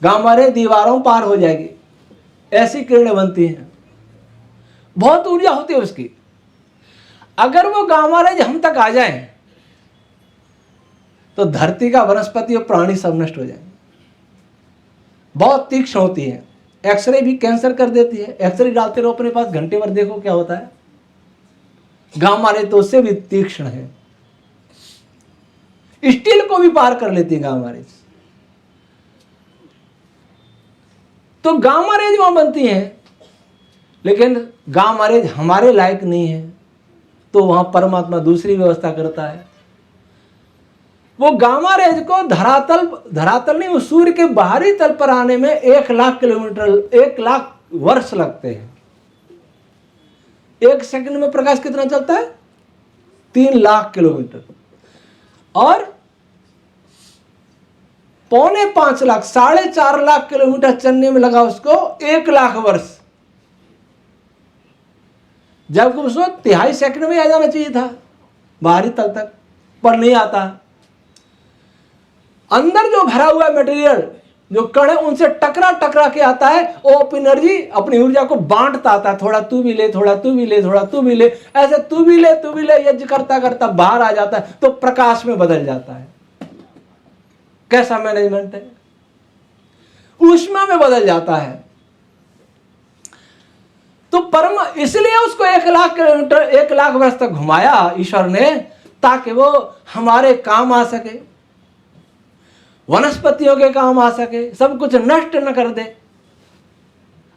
गामा रे दीवारों पार हो जाएगी, ऐसी किरणें बनती हैं, बहुत ऊर्जा होती है उसकी। अगर वो गामा रेज हम तक आ जाए तो धरती का वनस्पति और प्राणी सब नष्ट हो जाएंगे। बहुत तीक्ष्ण होती है, एक्सरे भी कैंसर कर देती है। एक्सरे डालते रहो अपने पास, घंटे भर देखो क्या होता है। गामा रे तो उससे भी तीक्ष्ण है, स्टील को भी पार कर लेती है गामा रेज। तो गामा रेज वहां बनती है, लेकिन गामा रेज हमारे लायक नहीं है, तो वहां परमात्मा दूसरी व्यवस्था करता है। वो गामा रेज को धरातल नहीं, वो सूर्य के बाहरी तल पर आने में 1,00,000 किलोमीटर, 1,00,000 वर्ष लगते हैं। 1 सेकंड में प्रकाश कितना चलता है, 3,00,000 किलोमीटर, और 4.25 लाख, 4.5 लाख किलोमीटर चलने में लगा उसको 1,00,000 वर्ष, जबकि उसको 3.5 सेकंड में आ जाना चाहिए था बाहरी तल तक, पर नहीं आता। अंदर जो भरा हुआ मटेरियल, जो कण है, उनसे टकरा टकरा के आता है, और एनर्जी अपनी ऊर्जा को बांटता आता है, थोड़ा तू भी ले, थोड़ा तू भी ले, थोड़ा तू भी ले, ऐसे तू भी ले यज्ञ करता करता बाहर आ जाता है, तो प्रकाश में बदल जाता है। कैसा मैनेजमेंट है, ऊष्मा में बदल जाता है। तो इसलिए उसको 1,00,000 किलोमीटर, 1,00,000 वर्ष तक घुमाया ईश्वर ने, ताकि वो हमारे काम आ सके, वनस्पतियों के काम आ सके, सब कुछ नष्ट न कर दे।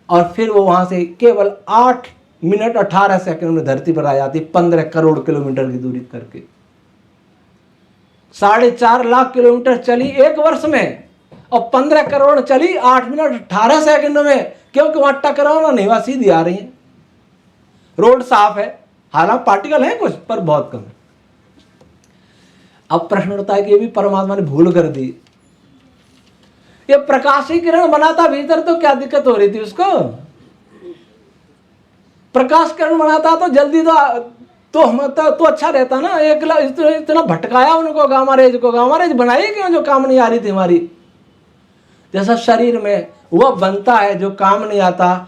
और फिर वो वहां से केवल 8 मिनट 18 सेकंड में धरती पर आ जाती, 15 करोड़ किलोमीटर की दूरी करके। 4.5 लाख किलोमीटर चली 1 वर्ष में, और 15 करोड़ चली 8 मिनट 18 सेकंड में, क्योंकि वहां टकराव नहीं हुआ, सीधी आ रही है, रोड साफ है, हालांकि पार्टिकल है कुछ, पर बहुत कम है। अब प्रश्न उठता है कि ये भी परमात्मा ने भूल कर दी। ये प्रकाशी किरण बनाता भीतर तो क्या दिक्कत हो रही थी उसको, प्रकाश किरण बनाता तो जल्दी तो हम तो अच्छा रहता ना। 1,00,000 इतना भटकाया उनको, गामा रेज को, गामा रेज बनाई क्यों जो काम नहीं आ रही थी हमारी। जैसा शरीर में वह बनता है जो काम नहीं आता,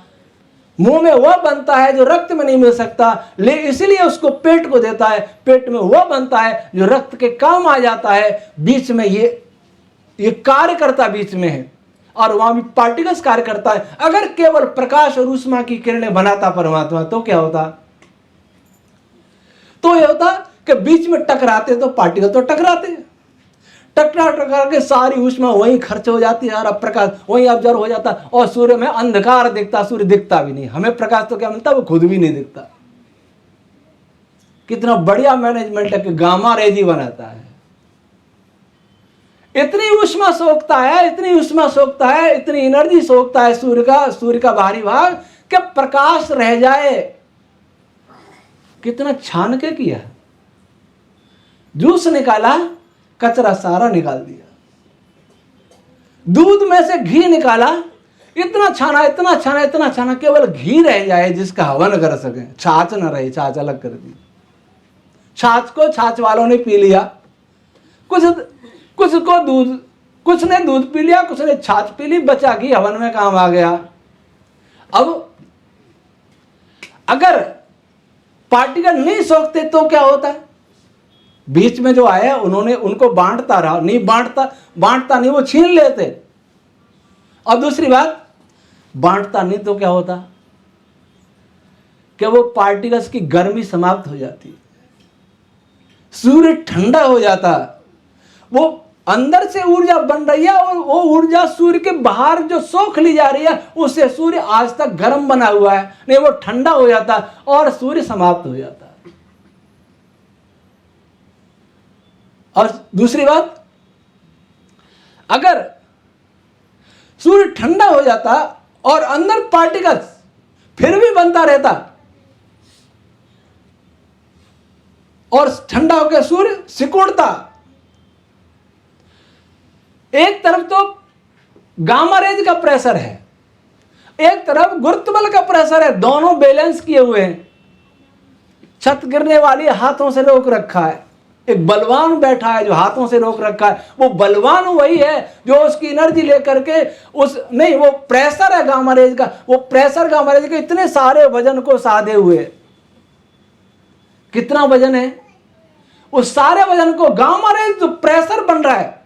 मुंह में वह बनता है जो रक्त में नहीं मिल सकता, ले इसलिए उसको पेट को देता है, पेट में वह बनता है जो रक्त के काम आ जाता है। बीच में ये कार्य करता बीच में है, और वहां भी पार्टिकल्स कार्य करता है। अगर केवल प्रकाश और ऊष्मा की किरणें बनाता परमात्मा, तो क्या होता, तो यह होता कि बीच में टकराते तो पार्टिकल तो टकराते, टकरा के सारी ऊष्मा वहीं खर्च हो जाती है, सारा प्रकाश वहीं ऑब्जर्व हो जाता, और सूर्य में अंधकार दिखता, सूर्य दिखता भी नहीं। हमें प्रकाश तो क्या मिलता, वो खुद भी नहीं दिखता। कितना बढ़िया मैनेजमेंट है कि गामा रेज ही बनाता है। इतनी ऊष्मा सोखता है, इतनी ऊष्मा सोखता है, इतनी एनर्जी सोखता है सूर्य का बाहरी भाग, कि प्रकाश रह जाए। कितना छान के किया, जूस निकाला, कचरा सारा निकाल दिया, दूध में से घी निकाला, इतना छाना, इतना छाना, इतना छाना, केवल घी रह जाए जिसका हवन कर सके, छाछ न रहे, छाछ अलग कर दी। छाछ को छाछ वालों ने पी लिया, कुछ को दूध, कुछ ने दूध पी लिया, कुछ ने छाछ पी ली, बचा घी हवन में काम आ गया। अब अगर पार्टिकल नहीं सोखते तो क्या होता है, बीच में जो आया उन्होंने उनको बांटता रहा, नहीं बांटता नहीं, वो छीन लेते। और दूसरी बात, बांटता नहीं तो क्या होता कि वो पार्टिकल्स की गर्मी समाप्त हो जाती, सूर्य ठंडा हो जाता, वो अंदर से ऊर्जा बन रही है और वो ऊर्जा सूर्य के बाहर जो सोख ली जा रही है, उससे सूर्य आज तक गर्म बना हुआ है, नहीं वो ठंडा हो जाता और सूर्य समाप्त हो जाता है। और दूसरी बात, अगर सूर्य ठंडा हो जाता और अंदर पार्टिकल्स फिर भी बनता रहता और ठंडा होकर सूर्य सिकुड़ता, एक तरफ तो गामा रेज का प्रेशर है, एक तरफ गुरुत्व बल का प्रेशर है, दोनों बैलेंस किए हुए हैं। छत गिरने वाली हाथों से रोक रखा है, एक बलवान बैठा है जो हाथों से रोक रखा है। वो बलवान वही है जो उसकी एनर्जी लेकर के नहीं, वो प्रेशर है गामा रेज का, वो प्रेशर गामा रेज के इतने सारे वजन को साधे हुए, कितना वजन है, उस सारे वजन को गामा रेज जो प्रेशर बन रहा है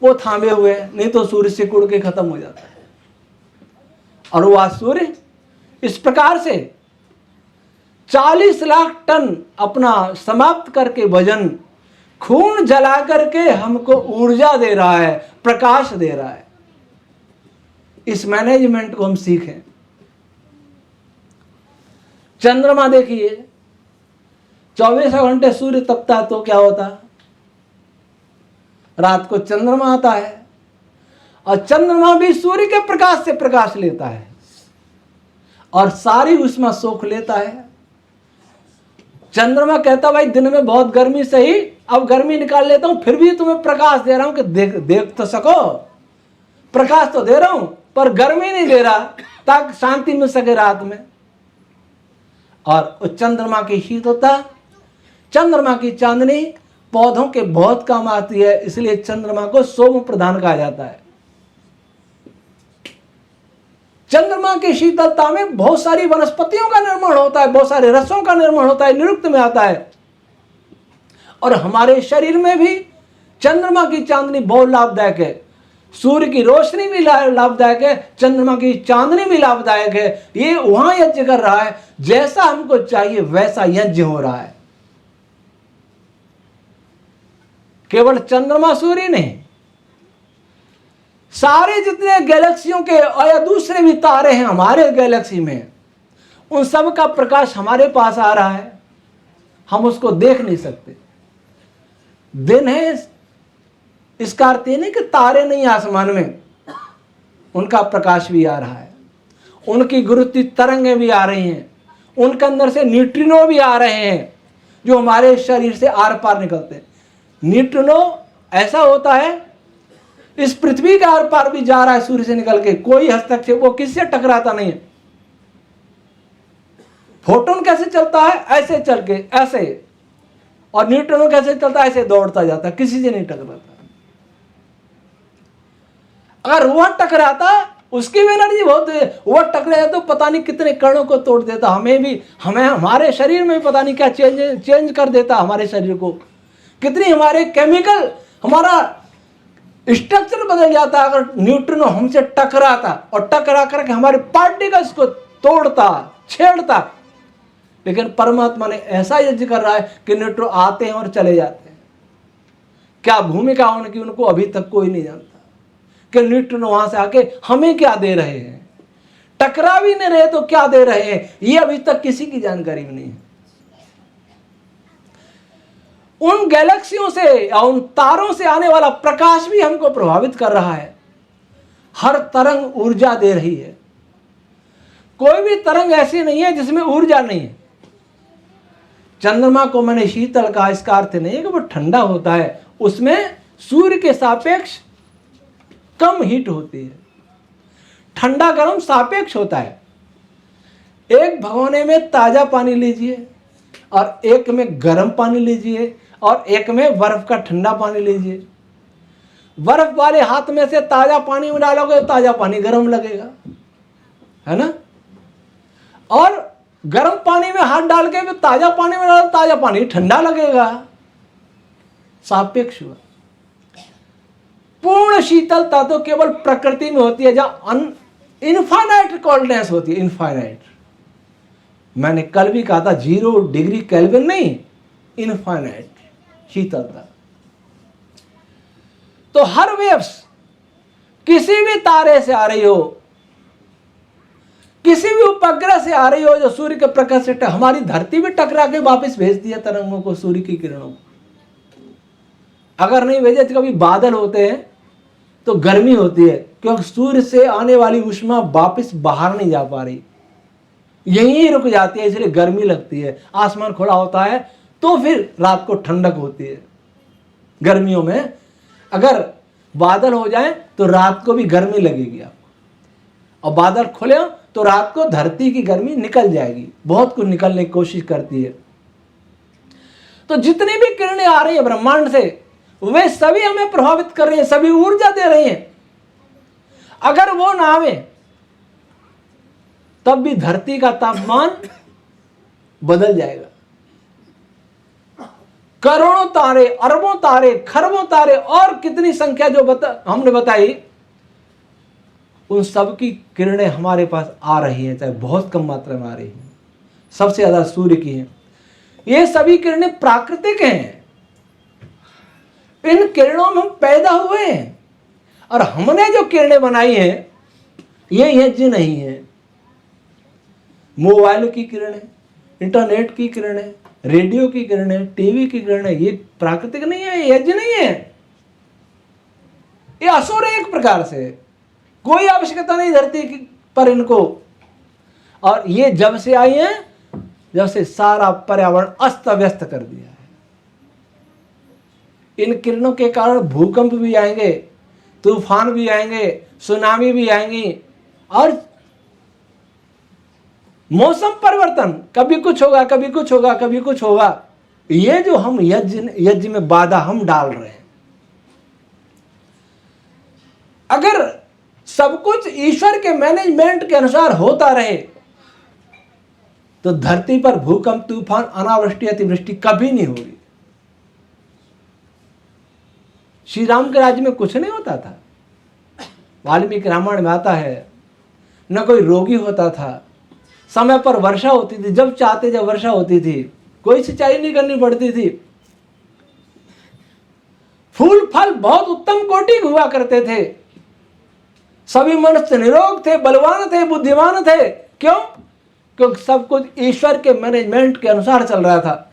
वो थामे हुए, नहीं तो सूर्य सिकुड़ के खत्म हो जाता है। और वो आज सूर्य इस प्रकार से 40 लाख टन अपना समाप्त करके वजन खून जला करके हमको ऊर्जा दे रहा है, प्रकाश दे रहा है। इस मैनेजमेंट को हम सीखें। चंद्रमा देखिए, 24 घंटे सूर्य तपता है तो क्या होता है, रात को चंद्रमा आता है और चंद्रमा भी सूर्य के प्रकाश से प्रकाश लेता है और सारी ऊष्मा सोख लेता है। चंद्रमा कहता भाई दिन में बहुत गर्मी सही, अब गर्मी निकाल लेता हूं, फिर भी तुम्हें प्रकाश दे रहा हूं कि देख तो सको, प्रकाश तो दे रहा हूं पर गर्मी नहीं दे रहा ताकि शांति मिल सके रात में। और चंद्रमा की शीतलता, चंद्रमा की चांदनी पौधों के बहुत काम आती है, इसलिए चंद्रमा को सोम प्रधान कहा जाता है। चंद्रमा की शीतलता में बहुत सारी वनस्पतियों का निर्माण होता है, बहुत सारे रसों का निर्माण होता है, निरुक्त में आता है। और हमारे शरीर में भी चंद्रमा की चांदनी बहुत लाभदायक है। सूर्य की रोशनी भी लाभदायक है, चंद्रमा की चांदनी भी लाभदायक है। ये वहां यज्ञ कर रहा है, जैसा हमको चाहिए वैसा यज्ञ हो रहा है। केवल चंद्रमा सूर्य नहीं, सारे जितने गैलेक्सियों के और दूसरे भी तारे हैं हमारे गैलेक्सी में, उन सब का प्रकाश हमारे पास आ रहा है, हम उसको देख नहीं सकते। दिन है, इसका अर्थ ये नहीं कि तारे नहीं आसमान में, उनका प्रकाश भी आ रहा है, उनकी गुरुत्वीय तरंगें भी आ रही हैं, उनके अंदर से न्यूट्रिनो भी आ रहे हैं जो हमारे शरीर से आर पार निकलते हैं। न्यूट्रिनो ऐसा होता है, इस पृथ्वी के आर पार भी जा रहा है सूर्य से निकल के, कोई हस्तक्षेप, वो किससे टकराता नहीं है। फोटोन कैसे चलता है, ऐसे चल के ऐसे, और न्यूट्रिनो कैसे चलता है, ऐसे दौड़ता जाता है, किसी से नहीं टकराता। अगर वह टकराता, उसकी भी एनर्जी बहुत है, वह टकराया तो पता नहीं कितने कणों को तोड़ देता, हमें हमारे शरीर में पता नहीं क्या चेंज कर देता, हमारे शरीर को कितनी हमारे केमिकल, हमारा स्ट्रक्चर बदल जाता अगर न्यूट्रिनो हमसे टकराता और टकरा करके हमारे पार्टिकल्स को तोड़ता, छेड़ता। लेकिन परमात्मा ने ऐसा यज्ञ कर रहा है कि न्यूट्रिनो आते हैं और चले जाते हैं। क्या भूमिका उनकी, उनको अभी तक कोई नहीं जानता कि न्यूट्रिनो वहां से आके हमें क्या दे रहे हैं, टकरा भी नहीं रहे तो क्या दे रहे हैं, ये अभी तक किसी की जानकारी भी नहीं है। उन गैलेक्सियों से या उन तारों से आने वाला प्रकाश भी हमको प्रभावित कर रहा है। हर तरंग ऊर्जा दे रही है, कोई भी तरंग ऐसी नहीं है जिसमें ऊर्जा नहीं है। चंद्रमा को मैंने शीतल कहा, इसका अर्थ नहीं है कि वो ठंडा होता है, उसमें सूर्य के सापेक्ष कम हीट होती है। ठंडा गर्म सापेक्ष होता है। एक भगोने में ताजा पानी लीजिए और एक में गर्म पानी लीजिए और एक में बर्फ का ठंडा पानी लीजिए। बर्फ वाले हाथ में से ताजा पानी में डालोगे तो ताजा पानी गर्म लगेगा, है ना। और गर्म पानी में हाथ डाल के भी ताजा पानी में डालो ताजा पानी ठंडा लगेगा। सापेक्ष हुआ। पूर्ण शीतलता तो केवल प्रकृति में होती है, जहां इनफाइनाइट कोल्डनेस होती है, इनफाइनाइट। मैंने कल भी कहा था 0 डिग्री केल्विन नहीं, इनफाइनाइट शीतलता। तो हर वेव्स किसी भी तारे से आ रही हो, किसी भी उपग्रह से आ रही हो जो सूर्य के प्रकाश से हमारी धरती में टकरा के वापस भेज दिया तरंगों को, सूर्य की किरणों को। अगर नहीं भेजे तो कभी बादल होते हैं तो गर्मी होती है, क्योंकि सूर्य से आने वाली ऊष्मा वापस बाहर नहीं जा पा रही, यहीं रुक जाती है, इसलिए गर्मी लगती है। आसमान खुला होता है तो फिर रात को ठंडक होती है। गर्मियों में अगर बादल हो जाए तो रात को भी गर्मी लगेगी आपको, और बादल खुले हो तो रात को धरती की गर्मी निकल जाएगी, बहुत कुछ निकलने की कोशिश करती है। तो जितनी भी किरणें आ रही है ब्रह्मांड से, वे सभी हमें प्रभावित कर रही हैं, सभी ऊर्जा दे रही हैं। अगर वो ना आवे तब भी धरती का तापमान बदल जाएगा। करोड़ों तारे, अरबों तारे, खरबों तारे और कितनी संख्या जो हमने बताई, उन सब की किरणें हमारे पास आ रही हैं, चाहे बहुत कम मात्रा में आ रही हैं, सबसे ज्यादा सूर्य की हैं। ये सभी किरणें प्राकृतिक हैं, इन किरणों में हम पैदा हुए हैं, और हमने जो किरणें बनाई हैं ये यज्ञ नहीं है। मोबाइल की किरणें, इंटरनेट की किरणें, रेडियो की किरणें, टीवी की किरणें, ये प्राकृतिक नहीं है, ये यज्ञ नहीं है, ये असुर है एक प्रकार से। कोई आवश्यकता नहीं धरती पर इनको। और ये जब से आई हैं, जब से सारा पर्यावरण अस्त व्यस्त कर दिया है। इन किरणों के कारण भूकंप भी आएंगे, तूफान भी आएंगे, सुनामी भी आएंगी, और मौसम परिवर्तन, कभी कुछ होगा, कभी कुछ होगा, कभी कुछ होगा। ये जो हम यज्ञ में बाधा हम डाल रहे हैं। अगर सब कुछ ईश्वर के मैनेजमेंट के अनुसार होता रहे तो धरती पर भूकंप, तूफान, अनावृष्टि, अतिवृष्टि कभी नहीं होगी। श्री राम के राज्य में कुछ नहीं होता था। वाल्मीकि रामायण में आता है, न कोई रोगी होता था, समय पर वर्षा होती थी, जब चाहते जब वर्षा होती थी, कोई सिंचाई नहीं करनी पड़ती थी, फूल फल बहुत उत्तम कोटि के हुआ करते थे, सभी मनुष्य निरोग थे, बलवान थे, बुद्धिमान थे। क्यों? क्योंकि सब कुछ ईश्वर के मैनेजमेंट के अनुसार चल रहा था।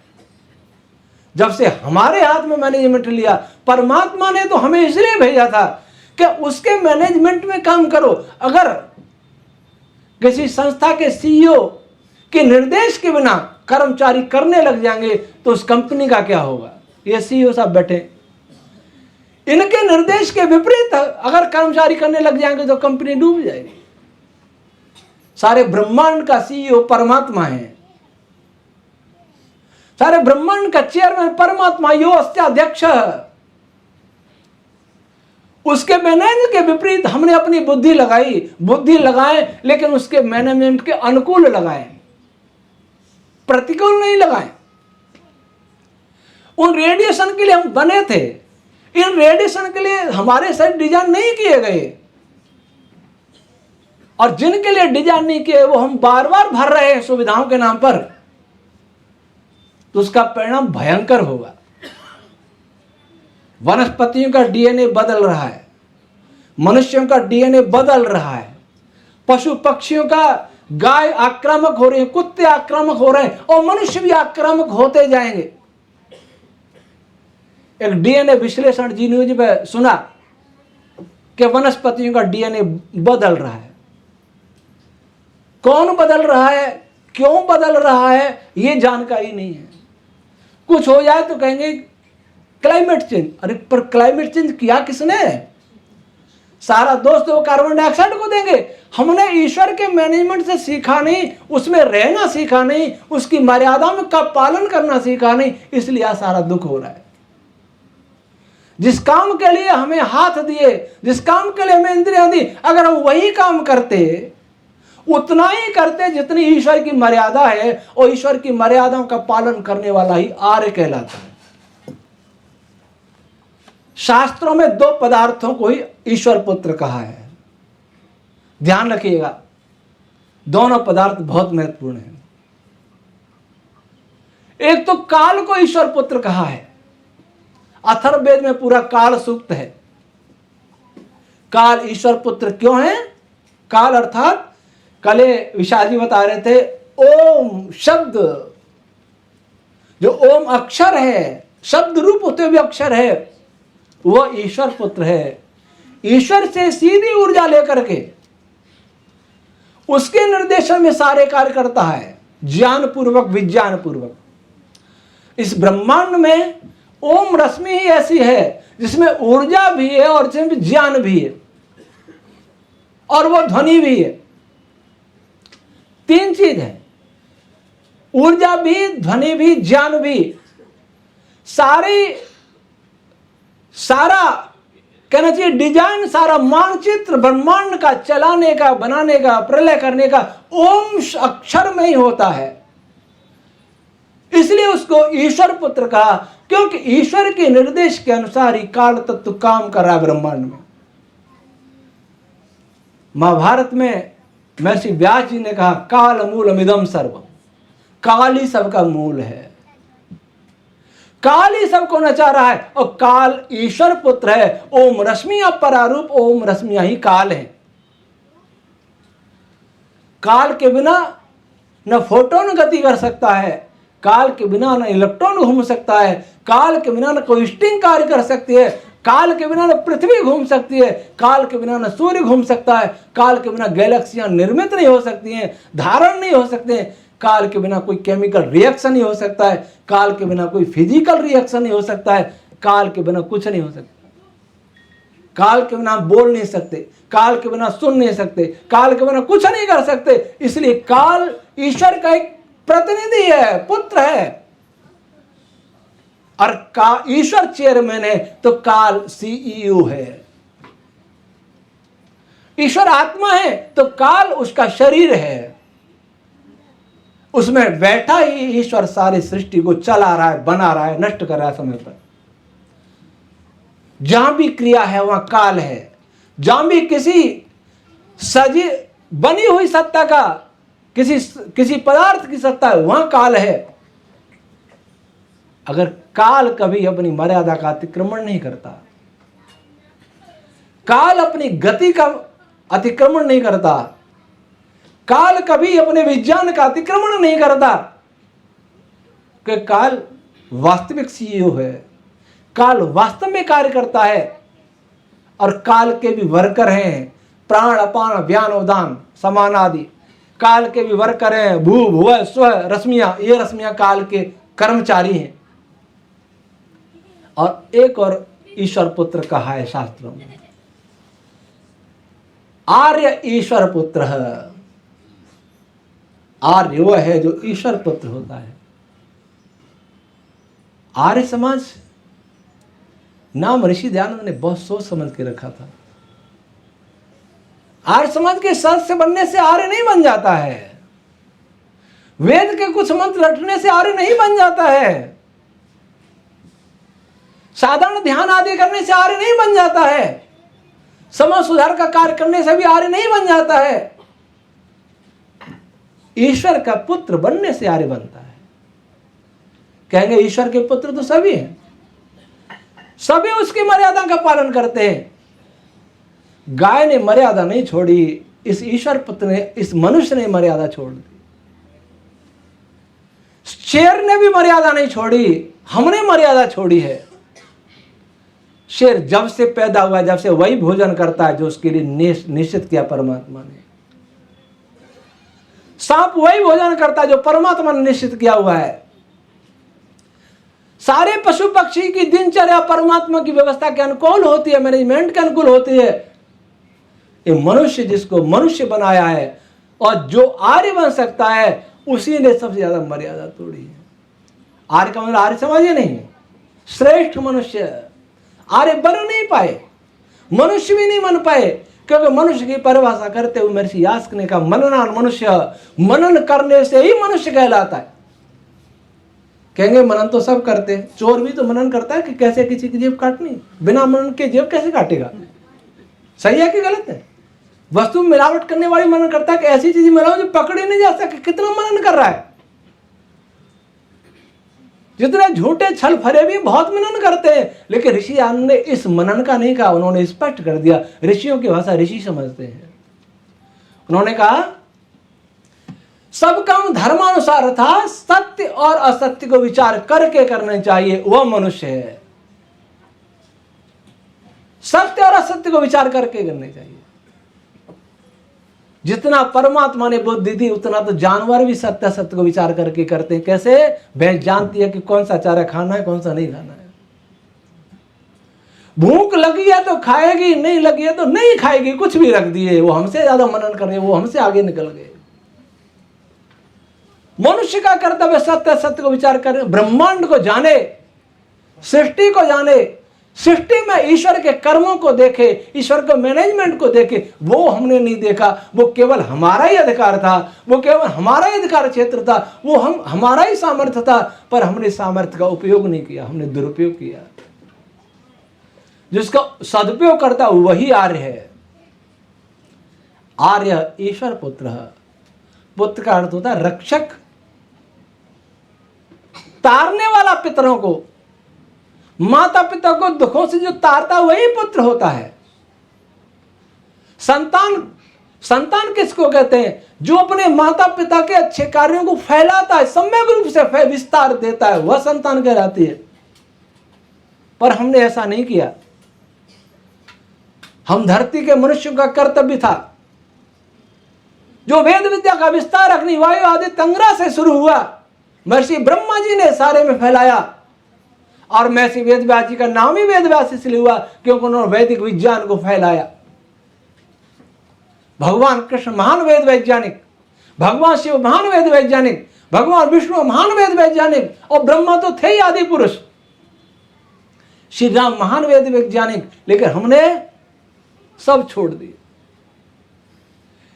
जब से हमारे हाथ में मैनेजमेंट लिया, परमात्मा ने तो हमें इसलिए भेजा था कि उसके मैनेजमेंट में काम करो। अगर किसी संस्था के सीईओ के निर्देश के बिना कर्मचारी करने लग जाएंगे तो उस कंपनी का क्या होगा? ये सीईओ साहब बैठे, इनके निर्देश के विपरीत अगर कर्मचारी करने लग जाएंगे तो कंपनी डूब जाएगी। सारे ब्रह्मांड का सीईओ परमात्मा है, सारे ब्रह्मांड का चेयरमैन परमात्मा, यो अध्यक्ष। उसके मैनेजमेंट के विपरीत हमने अपनी बुद्धि लगाए, लेकिन उसके मैनेजमेंट के अनुकूल लगाए, प्रतिकूल नहीं लगाए। उन रेडिएशन के लिए हम बने थे, इन रेडिएशन के लिए हमारे शरीर डिजाइन नहीं किए गए, और जिनके लिए डिजाइन नहीं किए वो हम बार बार भर रहे हैं सुविधाओं के नाम पर, तो उसका परिणाम भयंकर होगा। वनस्पतियों का डीएनए बदल रहा है, मनुष्यों का डीएनए बदल रहा है, पशु पक्षियों का, गाय आक्रामक हो रही है, कुत्ते आक्रामक हो रहे हैं, और मनुष्य भी आक्रामक होते जाएंगे। एक डीएनए विश्लेषण जी न्यूज में सुना कि वनस्पतियों का डीएनए बदल रहा है। कौन बदल रहा है, क्यों बदल रहा है, ये जानकारी नहीं है। कुछ हो जाए तो कहेंगे क्लाइमेट चेंज। अरे पर क्लाइमेट चेंज किया किसने? सारा दोष तो कार्बन डाइऑक्साइड को देंगे। हमने ईश्वर के मैनेजमेंट से सीखा नहीं, उसमें रहना सीखा नहीं, उसकी मर्यादाओं का पालन करना सीखा नहीं, इसलिए यह सारा दुख हो रहा है। जिस काम के लिए हमें हाथ दिए, जिस काम के लिए हमें इंद्रियां दी, अगर हम वही काम करते, उतना ही करते जितनी ईश्वर की मर्यादा है, और ईश्वर की मर्यादाओं का पालन करने वाला ही आर्य कहलाता है। शास्त्रों में दो पदार्थों को ही ईश्वर पुत्र कहा है, ध्यान रखिएगा। दोनों पदार्थ बहुत महत्वपूर्ण हैं। एक तो काल को ईश्वर पुत्र कहा है, अथर्ववेद में पूरा काल सूक्त है, काल ईश्वर पुत्र क्यों है? काल अर्थात कले विशाल जी बता रहे थे, ओम शब्द, जो ओम अक्षर है, शब्द रूप होते हुए भी अक्षर है, वह ईश्वर पुत्र है। ईश्वर से सीधी ऊर्जा लेकर के उसके निर्देशन में सारे कार्य करता है, ज्ञान पूर्वक, विज्ञान पूर्वक। इस ब्रह्मांड में ओम रश्मि ही ऐसी है जिसमें ऊर्जा भी है और जिसमें ज्ञान भी है और वो ध्वनि भी है। तीन चीज है, ऊर्जा भी, ध्वनि भी, ज्ञान भी। सारा कहना चाहिए डिजाइन, सारा मानचित्र ब्रह्मांड का चलाने का, बनाने का, प्रलय करने का ओम अक्षर में ही होता है। इसलिए उसको ईश्वर पुत्र कहा, क्योंकि ईश्वर के निर्देश के अनुसार ही काल तत्व काम कर रहा है ब्रह्मांड में। महाभारत में महर्षि व्यास जी ने कहा, काल मूलमिदं सर्वम्, काल ही सबका मूल है, काल ही सबको नचा रहा है। और काल ईश्वर पुत्र है। ओम रश्मि अपरारूप, ओम रश्मियां ही काल है। काल के बिना न फोटोन गति कर सकता है, काल के बिना न इलेक्ट्रॉन घूम सकता है, काल के बिना न कोई स्टिंग कार्य कर सकती है, काल के बिना न पृथ्वी घूम सकती है, काल के बिना न सूर्य घूम सकता है, काल के बिना गैलेक्सियां निर्मित नहीं हो सकती हैं, धारण नहीं हो सकते हैं, काल के बिना कोई केमिकल रिएक्शन नहीं हो सकता है, काल के बिना कोई फिजिकल रिएक्शन नहीं हो सकता है, काल के बिना कुछ नहीं हो सकता। काल के बिना बोल नहीं सकते, काल के बिना सुन नहीं सकते, काल के बिना कुछ नहीं कर सकते। इसलिए काल ईश्वर का एक प्रतिनिधि है, पुत्र है। और ईश्वर चेयरमैन है तो काल सीईओ है। ईश्वर आत्मा है तो काल उसका शरीर है। उसमें बैठा ही ईश्वर सारी सृष्टि को चला रहा है, बना रहा है, नष्ट कर रहा है समय पर। जहां भी क्रिया है वहां काल है। जहां भी किसी सजी बनी हुई सत्ता का, किसी पदार्थ की सत्ता है, वहां काल है। अगर काल कभी अपनी मर्यादा का अतिक्रमण नहीं करता, काल अपनी गति का अतिक्रमण नहीं करता, काल कभी अपने विज्ञान का अतिक्रमण नहीं करता, कि काल वास्तविक सीईओ है, काल वास्तव में कार्य करता है। और काल के भी वर्कर हैं, प्राण अपान व्यान उदान समान आदि, काल के भी वर्कर हैं, भू भुव स्व रश्मियां, ये रश्मियां काल के कर्मचारी हैं। और एक और ईश्वर पुत्र कहा है शास्त्रों में, आर्य ईश्वर पुत्र है। आर्य वह है जो ईश्वर पुत्र होता है। आर्य समाज नाम ऋषि दयानंद ने बहुत सोच समझ के रखा था। आर्य समाज के सदस्य बनने से आर्य नहीं बन जाता है, वेद के कुछ मंत्र रटने से आर्य नहीं बन जाता है, साधारण ध्यान आदि करने से आर्य नहीं बन जाता है, समाज सुधार का कार्य करने से भी आर्य नहीं बन जाता है। ईश्वर का पुत्र बनने से आर्य बनता है। कहेंगे ईश्वर के पुत्र तो सभी हैं, सभी उसकी मर्यादा का पालन करते हैं। गाय ने मर्यादा नहीं छोड़ी, इस ईश्वर पुत्र ने, इस मनुष्य ने मर्यादा छोड़ दी। शेर ने भी मर्यादा नहीं छोड़ी, हमने मर्यादा छोड़ी है। शेर जब से पैदा हुआ, जब से वही भोजन करता है जो उसके लिए निश्चित किया परमात्मा ने। सांप वही भोजन करता है जो परमात्मा ने निश्चित किया हुआ है। सारे पशु पक्षी की दिनचर्या परमात्मा की व्यवस्था के अनुकूल होती है, मैनेजमेंट के अनुकूल होती है। ये मनुष्य जिसको मनुष्य बनाया है और जो आर्य बन सकता है, उसी ने सबसे ज्यादा मर्यादा तोड़ी है। आर्य का मतलब आर्य समाज नहीं, श्रेष्ठ मनुष्य आर्य बन नहीं पाए, मनुष्य भी नहीं बन पाए, क्योंकि मनुष्य की परिभाषा करते हुए महर्षि यास्क ने कहा, मननान मनुष्य, मनन करने से ही मनुष्य कहलाता है। कहेंगे मनन तो सब करते हैं, चोर भी तो मनन करता है कि कैसे किसी की जेब काटनी, बिना मनन के जेब कैसे काटेगा। सही है कि गलत है? वस्तु में मिलावट करने वाली मनन करता है कि ऐसी चीज मिलाओ जो पकड़ी नहीं जा सके। कितना मनन कर रहा है, जितने झूठे छल फरे भी बहुत मनन करते हैं, लेकिन ऋषि आनंद ने इस मनन का नहीं कहा, उन्होंने स्पष्ट कर दिया। ऋषियों की भाषा ऋषि समझते हैं। उन्होंने कहा सब काम धर्मानुसार था, सत्य और असत्य को विचार करके करना चाहिए, वह मनुष्य है। सत्य और असत्य को विचार करके करने चाहिए। जितना परमात्मा ने बुद्धि दी उतना तो जानवर भी सत्य असत्य को विचार करके करते हैं। कैसे? भैंस जानती है कि कौन सा चारा खाना है, कौन सा नहीं खाना है। भूख लगी है तो खाएगी, नहीं लगी है तो नहीं खाएगी। कुछ भी रख दिए, वो हमसे ज्यादा मनन कर रहे, वो हमसे आगे निकल गए। मनुष्य का कर्तव्य सत्य असत्य को विचार कर, ब्रह्मांड को जाने, सृष्टि को जाने, सृष्टि में ईश्वर के कर्मों को देखे, ईश्वर के मैनेजमेंट को देखे। वो हमने नहीं देखा। वो केवल हमारा ही अधिकार था, वो केवल हमारा ही अधिकार क्षेत्र था, वो हमारा ही सामर्थ्य था, पर हमने सामर्थ्य का उपयोग नहीं किया, हमने दुरुपयोग किया। जिसका सदुपयोग करता वही आर्य है। आर्य ईश्वर पुत्र। पुत्र का अर्थ होता है रक्षक, तारने वाला। पितरों को, माता पिता को दुखों से जो तारता वही पुत्र होता है। संतान किसको कहते हैं? जो अपने माता पिता के अच्छे कार्यों को फैलाता है, सम्यक रूप से विस्तार देता है, वह संतान कहलाती है। पर हमने ऐसा नहीं किया। हम धरती के मनुष्यों का कर्तव्य था जो वेद विद्या का विस्तार अग्नि वायु आदि तंगरा से शुरू हुआ, महर्षि ब्रह्मा जी ने सारे में फैलाया। और महर्षि वेदव्यास जी का नाम ही वेदव्यास इसलिए हुआ क्योंकि उन्होंने वैदिक विज्ञान को फैलाया। भगवान कृष्ण महान वेद वैज्ञानिक, भगवान शिव महान वेद वैज्ञानिक, भगवान विष्णु महान वेद वैज्ञानिक, और ब्रह्मा तो थे ही आदि पुरुष। श्री राम महान वेद वैज्ञानिक, लेकिन हमने सब छोड़ दिए।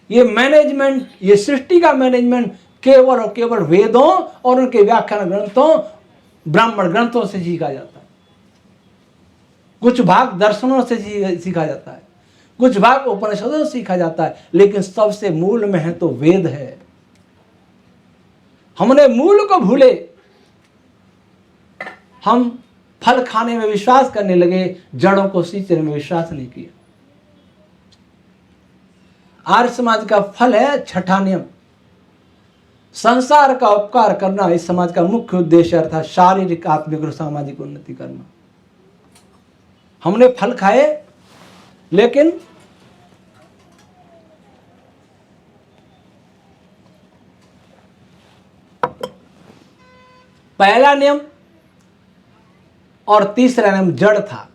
ये मैनेजमेंट, ये सृष्टि का मैनेजमेंट केवल और केवल वेदों और उनके व्याख्यान ग्रंथों, ब्राह्मण ग्रंथों से सीखा जाता है। कुछ भाग दर्शनों से सीखा जाता है, कुछ भाग उपनिषदों से सीखा जाता है, लेकिन सबसे मूल में है तो वेद है। हमने मूल को भूले, हम फल खाने में विश्वास करने लगे, जड़ों को सींचने में विश्वास नहीं किया। आर्य समाज का फल है छठा नियम, संसार का उपकार करना। इस समाज का मुख्य उद्देश्य अर्थात शारीरिक आत्मिक और सामाजिक उन्नति करना। हमने फल खाए, लेकिन पहला नियम और तीसरा नियम जड़ था।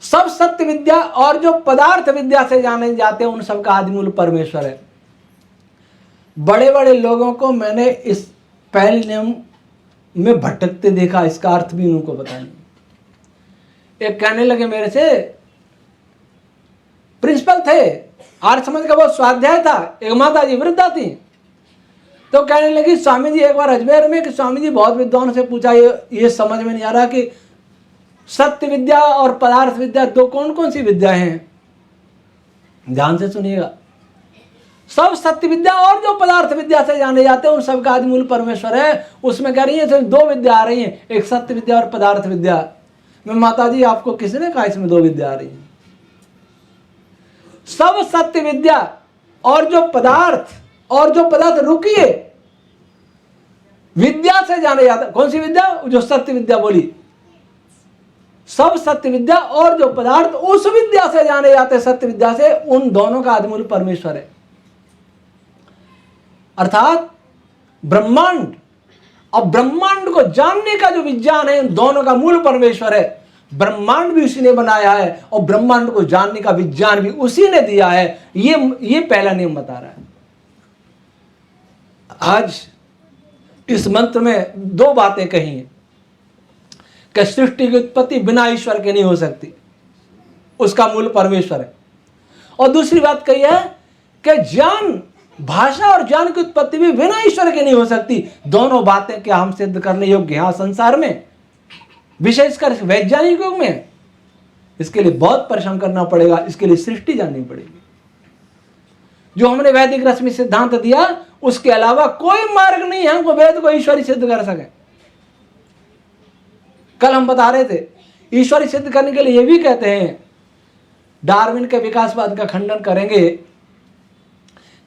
सब सत्य विद्या और जो पदार्थ विद्या से जाने जाते हैं उन सबका आदिमूल परमेश्वर है। बड़े बड़े लोगों को मैंने इस पहले नियम में भटकते देखा, इसका अर्थ भी उनको पता नहीं। एक कहने लगे मेरे से, प्रिंसिपल थे, आर्य समाज का बहुत स्वाध्याय था, एक माता जी वृद्धा थी, तो कहने लगी स्वामी जी एक बार अजमेर में कि स्वामी जी बहुत विद्वान से पूछा, ये समझ में नहीं आ रहा कि सत्य विद्या और पदार्थ विद्या दो कौन कौन सी विद्याएं हैं। ध्यान से सुनिएगा। सब सत्य विद्या और जो पदार्थ विद्या से जाने जाते हैं उन सबका आदिमूल परमेश्वर है। उसमें कह रही है दो विद्या आ रही हैं, एक सत्य विद्या और पदार्थ विद्या। मैं माता जी आपको किसने कहा इसमें दो विद्या आ रही है? सब सत्य विद्या और जो पदार्थ रुकिए, विद्या से जाने जाता। कौन सी विद्या? जो सत्य विद्या बोली। सब सत्य विद्या और जो पदार्थ उस विद्या से जाने जाते, सत्य विद्या से, उन दोनों का आदिमूल परमेश्वर है। अर्थात ब्रह्मांड और ब्रह्मांड को जानने का जो विज्ञान है, उन दोनों का मूल परमेश्वर है। ब्रह्मांड भी उसी ने बनाया है और ब्रह्मांड को जानने का विज्ञान भी उसी ने दिया है। ये पहला नियम बता रहा है। आज इस मंत्र में दो बातें कही हैं कि सृष्टि की उत्पत्ति बिना ईश्वर के नहीं हो सकती, उसका मूल परमेश्वर है। और दूसरी बात कही है कि ज्ञान, भाषा और ज्ञान की उत्पत्ति भी बिना ईश्वर के नहीं हो सकती। दोनों बातें क्या हम सिद्ध करने योग्य हैं संसार में, विशेषकर वैज्ञानिक युग में? इसके लिए बहुत परिश्रम करना पड़ेगा, इसके लिए सृष्टि जाननी पड़ेगी। जो हमने वैदिक रश्मि सिद्धांत दिया उसके अलावा कोई मार्ग नहीं है हमको वेद को ईश्वरी सिद्ध कर सके। कल हम बता रहे थे ईश्वरी सिद्ध करने के लिए ये भी कहते हैं, डार्विन के विकासवाद का खंडन करेंगे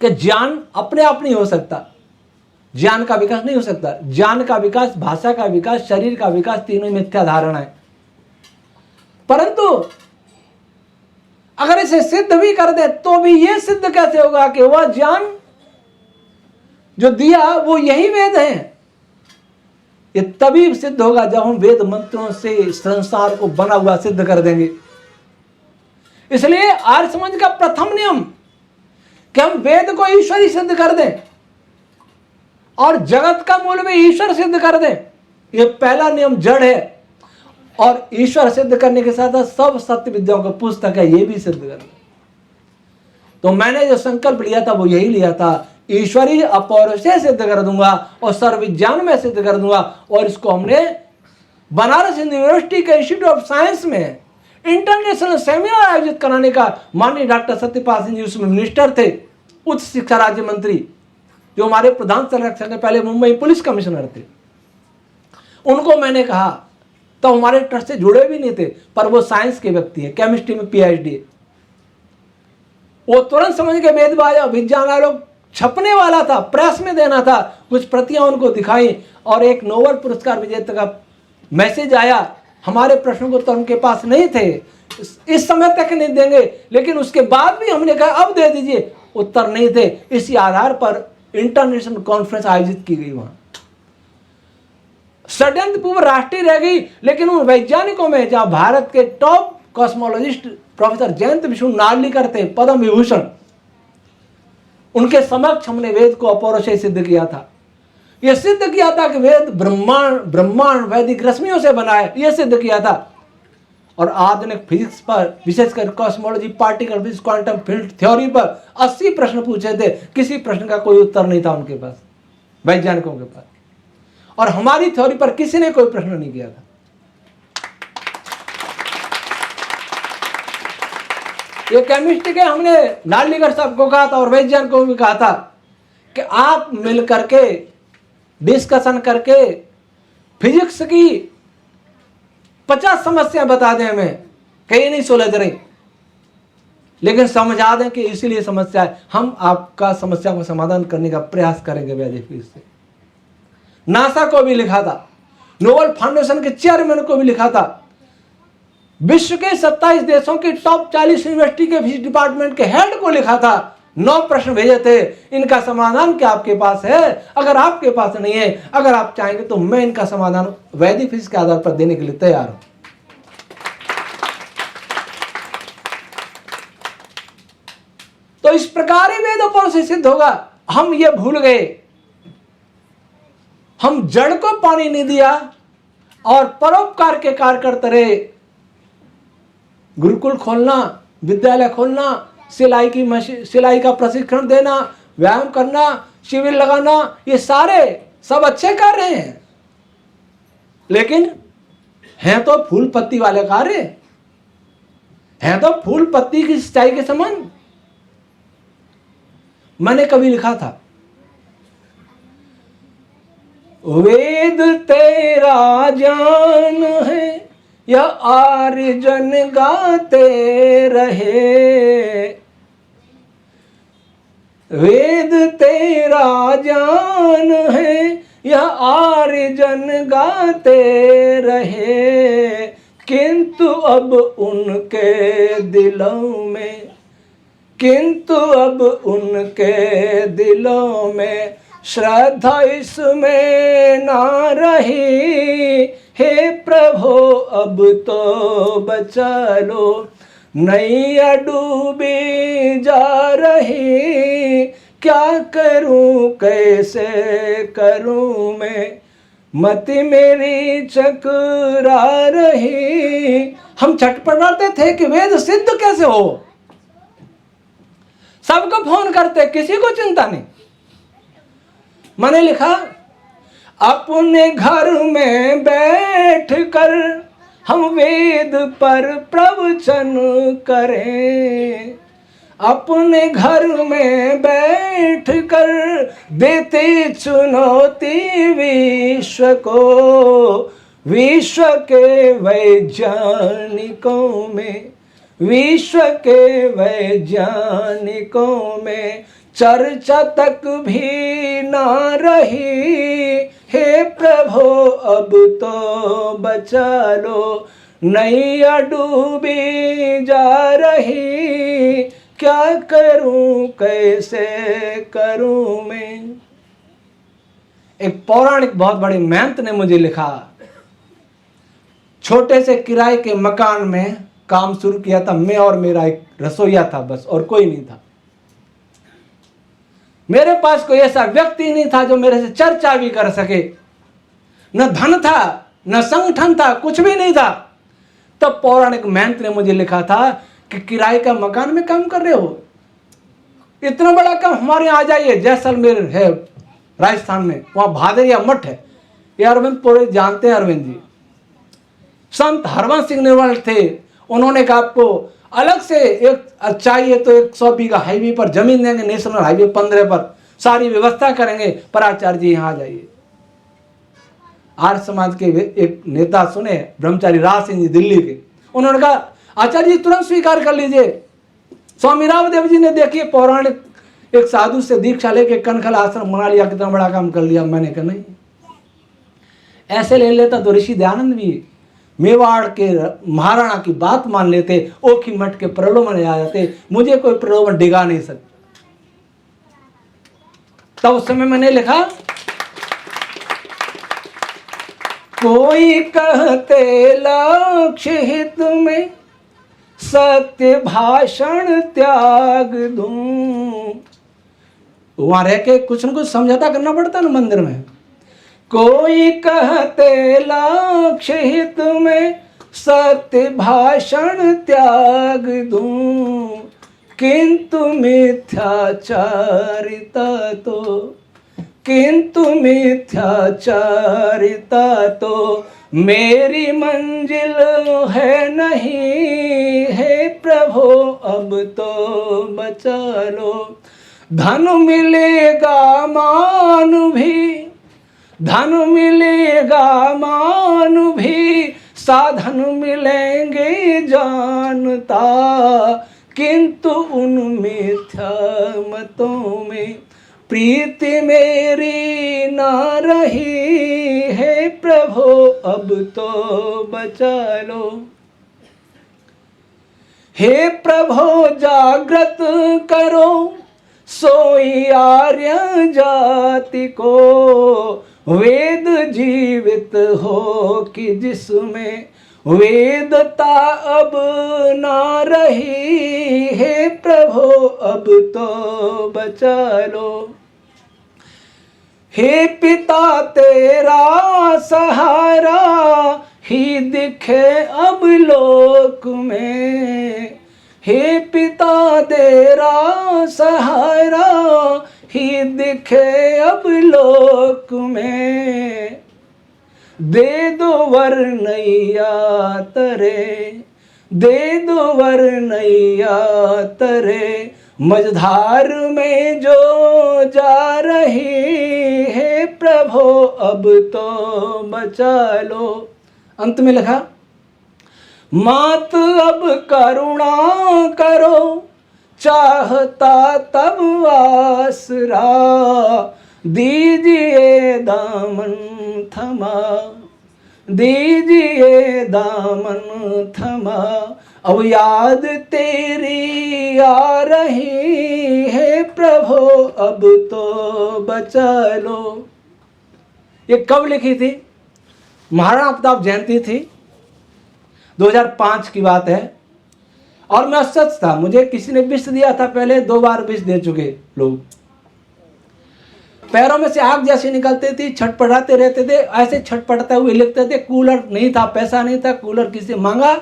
कि ज्ञान अपने आप नहीं हो सकता, ज्ञान का विकास नहीं हो सकता। ज्ञान का विकास, भाषा का विकास, शरीर का विकास, तीनों मिथ्या धारणा है। परंतु अगर इसे सिद्ध भी कर दे तो भी यह सिद्ध कैसे होगा कि वह ज्ञान जो दिया वो यही वेद है। ये तभी सिद्ध होगा जब हम वेद मंत्रों से संसार को बना हुआ सिद्ध कर देंगे। इसलिए आर्य समाज का प्रथम नियम कि हम वेद को ईश्वरी सिद्ध कर दें और जगत का मूल भी ईश्वर सिद्ध कर दें। यह पहला नियम जड़ है और ईश्वर सिद्ध करने के साथ सब सत्य विद्याओं का पुस्तक है, यह भी सिद्ध कर दें। तो मैंने जो संकल्प लिया था वो यही लिया था, ईश्वरी अपौरुषेय सिद्ध कर दूंगा और सर्वविज्ञान में सिद्ध कर दूंगा। और इसको हमने बनारस हिंदू यूनिवर्सिटी के इंस्टीट्यूट ऑफ साइंस में इंटरनेशनल सेमिनार आयोजित कराने का माननीय डॉक्टर सत्यपाल सिंह जी उसमें मिनिस्टर थे, उच्च शिक्षा राज्य मंत्री, जो हमारे प्रधान संरक्षक के पहले मुंबई पुलिस कमिश्नर थे। उनको मैंने कहा, तो हमारे ट्रस्ट से जुड़े भी नहीं थे, पर वो साइंस के व्यक्ति है, केमिस्ट्री में PhD। वो तुरंत समझ के वेद विज्ञान आयोग छपने वाला था, प्रेस में देना था, कुछ प्रतियां उनको दिखाई और एक नोबेल पुरस्कार विजेता का मैसेज आया। हमारे प्रश्नों को तो उनके पास नहीं थे, इस समय तक नहीं देंगे, लेकिन उसके बाद भी हमने कहा अब दे दीजिए, उत्तर नहीं थे। इसी आधार पर इंटरनेशनल कॉन्फ्रेंस आयोजित की गई। वहां षड्यंत्र पूर्व राष्ट्रीय रह गई, लेकिन उन वैज्ञानिकों में जहां भारत के top cosmologist professor Jayant Vishnu Narlikar थे, पद्म विभूषण, उनके समक्ष हमने वेद को अपौरुषेय सिद्ध किया था। यह सिद्ध किया था कि वेद ब्रह्मांड वैदिक रश्मियों से बना है, यह सिद्ध किया था। और आधुनिक फिजिक्स पर, विशेषकर cosmology, particle physics, quantum field theory पर 80 प्रश्न पूछे थे, किसी प्रश्न का कोई उत्तर नहीं था उनके पास, वैज्ञानिकों के पास। और हमारी थ्योरी पर किसी ने कोई प्रश्न नहीं किया था। ये केमिस्ट्री के हमने नार्लिकर साहब को कहा था और वैज्ञानिकों को भी कहा था कि आप मिल करके डिस्कशन करके फिजिक्स की 50 समस्या बता दें हमें, कहीं नहीं सुलझ रही, लेकिन समझा दें कि इसीलिए समस्या है, हम आपका समस्या को समाधान करने का प्रयास करेंगे वैदिक फिजिक्स से। नासा को भी लिखा था, नोबेल फाउंडेशन के चेयरमैन को भी लिखा था, विश्व के 27 देशों की टॉप 40 यूनिवर्सिटी के फिजिक्स डिपार्टमेंट के हेड को लिखा था। 9 प्रश्न भेजे थे, इनका समाधान क्या आपके पास है? अगर आपके पास नहीं है, अगर आप चाहेंगे तो मैं इनका समाधान वैदिक फिजिक्स के आधार पर देने के लिए तैयार हूं। तो इस प्रकार ही वेदों से सिद्ध होगा। हम ये भूल गए, हम जड़ को पानी नहीं दिया और परोपकार के कार्य करते रहे। गुरुकुल खोलना, विद्यालय खोलना, सिलाई का प्रशिक्षण देना, व्यायाम करना, शिविर लगाना, ये सारे सब अच्छे कार्य हैं, लेकिन हैं तो फूल पत्ती वाले कार्य, हैं तो फूल पत्ती की सिंचाई के समान। मैंने कभी लिखा था, वेद तेरा ज्ञान है या आर्य जन गाते रहे, वेद तेरा ज्ञान है या आर्य जन गाते रहे, किंतु अब उनके दिलों में, किंतु अब उनके दिलों में श्रद्धा इसमें ना रही। हे प्रभु अब तो बचा लो, नैया डूबी जा रही, क्या करूं कैसे करूं मैं, मति मेरी चकरा रही। हम छटपटाते थे कि वेद सिद्ध कैसे हो, सबको फोन करते, किसी को चिंता नहीं। मैंने लिखा, अपने घर में बैठकर हम वेद पर प्रवचन करें, अपने घर में बैठ कर देते चुनौती विश्व को, विश्व के वैज्ञानिकों में, विश्व के वैज्ञानिकों में चर्चा तक भी ना रही। हे प्रभु अब तो बचा लो, नैया डूबी जा रही, क्या करूं कैसे करूं मैं। एक पौराणिक बहुत बड़े महंत ने मुझे लिखा, छोटे से किराए के मकान में काम शुरू किया था, मैं और मेरा एक रसोईया था बस, और कोई नहीं था। मेरे पास कोई ऐसा व्यक्ति नहीं था जो मेरे से चर्चा भी कर सके, न धन था न संगठन था, कुछ भी नहीं था। तब पौराणिक महंत ने मुझे लिखा था कि किराए का मकान में काम कर रहे हो, इतना बड़ा काम हमारे यहाँ आ जाइए, जैसलमेर है राजस्थान में, वहां भादरिया मठ है। ये अरविंद पूरे जानते हैं, अरविंद जी संत हरवंश सिंह निर्मल थे। उन्होंने कहा आपको अलग से एक चाहिए तो 100 बीघा हाईवे पर जमीन देंगे, नेशनल हाईवे 15 पर सारी व्यवस्था करेंगे, पर आचार्य जी यहाँ आ जाइए। आर्य समाज के एक नेता सुने, ब्रह्मचारी राज सिंह जी दिल्ली के, उन्होंने कहा आचार्य जी तुरंत स्वीकार कर लीजिए। स्वामी रामदेव जी ने देखिए पौराणिक एक साधु से दीक्षा लेके कनखल आश्रम बना लिया, कितना बड़ा काम कर लिया। मैंने कहा नहीं, ऐसे ले लेता तो ऋषि दयानंद भी मेवाड़ के महाराणा की बात मान लेते, ओखी मठ के प्रलोभन आ जाते, मुझे कोई प्रलोभन डिगा नहीं सकता। तब उस समय मैंने लिखा, कोई कहते लक्ष्य हित में सत्य भाषण त्याग दूं। वहां रह के कुछ न कुछ समझौता करना पड़ता ना मंदिर में। कोई कहते लक्ष्य हित में सत्य भाषण त्याग दूं, किंतु मिथ्याचारिता तो, किंतु मिथ्याचारिता तो मेरी मंजिल है नहीं। हे प्रभु अब तो बचा लो, धन मिलेगा मान भी, धन मिलेगा मान भी, साधन मिलेंगे जानता, किंतु उन मिथ्या मतों में प्रीति मेरी ना रही। हे प्रभु अब तो बचा लो। हे प्रभु जागृत करो सोई आर्य जाति को, वेद जीवित हो कि जिसमें वेदता अब ना रही। हे प्रभु अब तो बचा लो। हे पिता तेरा सहारा ही दिखे अब लोक में, हे पिता तेरा सहारा ही दिखे अब लोक में। दे दो वर नैया तरे, दे दो वर नैया तरे, मझधार में जो जा रही। हे प्रभु अब तो बचा लो। अंत में लिखा, मात अब करुणा करो, चाहता तब आसरा, दीजिए दामन थमा, दीजिए दामन थमा, अब याद तेरी आ रही। है प्रभु अब तो बचा लो। ये कब लिखी थी? महाराणा प्रताप जयंती थी, 2005 की बात है। और मैं सच था, मुझे किसी ने विष दिया था, पहले 2 बार विष दे चुके लोग। पैरों में से आग जैसी निकलती थी, छटपटाते रहते थे, ऐसे छटपटाते हुए लिखते थे। कूलर नहीं था, पैसा नहीं था, कूलर किसी मांगा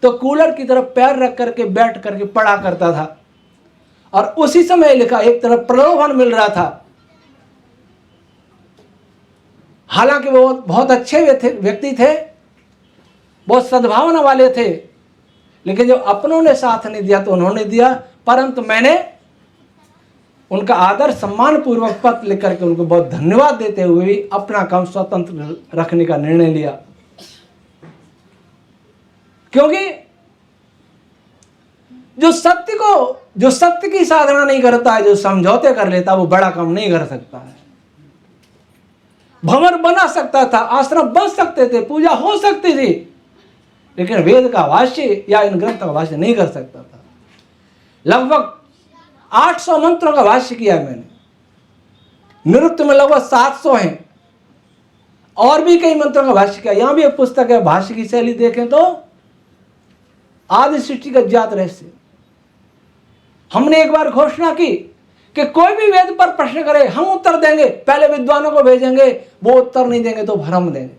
तो कूलर की तरफ पैर रख करके बैठ करके पढ़ा करता था। और उसी समय लिखा, एक तरफ प्रलोभन मिल रहा था। हालांकि वो बहुत अच्छे व्यक्ति थे, बहुत सद्भावना वाले थे, लेकिन जब अपनों ने साथ नहीं दिया तो उन्होंने दिया। परंतु मैंने उनका आदर सम्मान पूर्वक पत्र लिख करके उनको बहुत धन्यवाद देते हुए भी अपना काम स्वतंत्र रखने का निर्णय लिया। क्योंकि जो सत्य की साधना नहीं करता है, जो समझौते कर लेता है, वो बड़ा काम नहीं कर सकता है। भवन बना सकता था, आश्रम बन सकते थे, पूजा हो सकती थी, लेकिन वेद का भाष्य या इन ग्रंथों का भाष्य नहीं कर सकता था। लगभग 800 मंत्रों का भाष्य किया है मैंने, निरुक्त में लगभग 700 हैं, और भी कई मंत्रों का भाष्य किया। यहां भी एक पुस्तक है, भाष्य की शैली देखें तो आदि सृष्टि का ज्ञात रहस्य। हमने एक बार घोषणा की कि कोई भी वेद पर प्रश्न करे हम उत्तर देंगे, पहले विद्वानों को भेजेंगे, वो उत्तर नहीं देंगे तो भ्रम देंगे।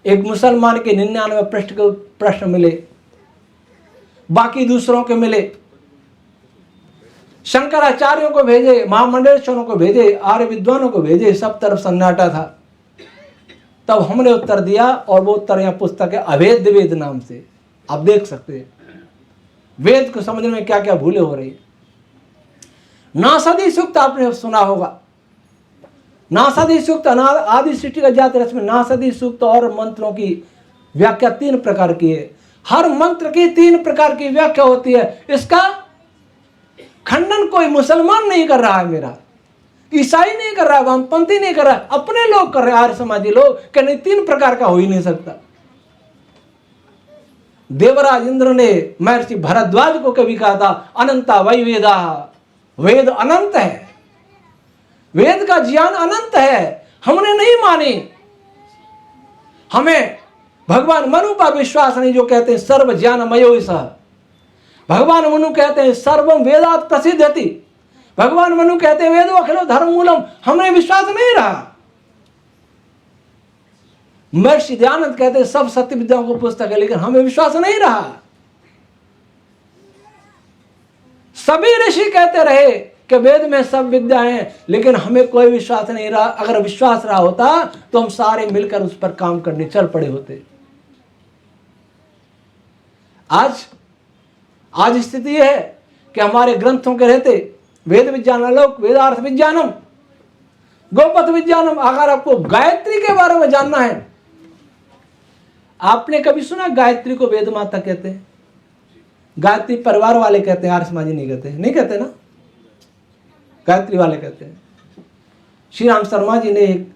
एक मुसलमान के 99 प्रश्न मिले, बाकी दूसरों के मिले। शंकराचार्यों को भेजे, महामंडलेश्वरों को भेजे, आर्य विद्वानों को भेजे, सब तरफ सन्नाटा था। तब हमने उत्तर दिया, और वो उत्तर यहां पुस्तक है अभेद वेद नाम से, आप देख सकते हैं वेद को समझने में क्या क्या भूले हो रही है। नासदी सूक्त आपने सुना होगा। नासदी सूक्त आदि सृष्टि का ज्ञात रहस्य में नासदी सूक्त और मंत्रों की व्याख्या 3 प्रकार की है। हर मंत्र की 3 प्रकार की व्याख्या होती है। इसका खंडन कोई मुसलमान नहीं कर रहा है, मेरा ईसाई नहीं कर रहा है, वामपंथी नहीं कर रहा है, अपने लोग कर रहे हैं, आर्य समाजी लोग, कि नहीं 3 प्रकार का हो ही नहीं सकता। देवराज इंद्र ने महर्षि भरद्वाज को कभी कहा था अनंता वै वेदा, वेद अनंत है, वेद का ज्ञान अनंत है। हमने नहीं मानी, हमें भगवान मनु पर विश्वास नहीं, जो कहते हैं सर्व ज्ञानमयो सह। भगवान मनु कहते हैं सर्वम वेदात प्रसिद्धति। भगवान मनु कहते हैं वेदो अखिलो धर्म मूलम। हमें विश्वास नहीं रहा। महर्षि दयानंद कहते हैं सब सत्य विद्याओं को पुस्तक है, लेकिन हमें विश्वास नहीं रहा। सभी ऋषि कहते रहे कि वेद में सब विद्या है, लेकिन हमें कोई विश्वास नहीं रहा। अगर विश्वास रहा होता तो हम सारे मिलकर उस पर काम करने चल पड़े होते। आज स्थिति यह है कि हमारे ग्रंथों के रहते वेद विज्ञानालोक, वेदार्थ विज्ञानम, गोपथ विज्ञानम। अगर आपको गायत्री के बारे में जानना है, आपने कभी सुना गायत्री को वेद माता कहते हैं? गायत्री परिवार वाले कहते हैं, आर्य समाजी नहीं कहते। नहीं कहते ना, गायत्री वाले कहते हैं। श्री राम शर्मा जी ने एक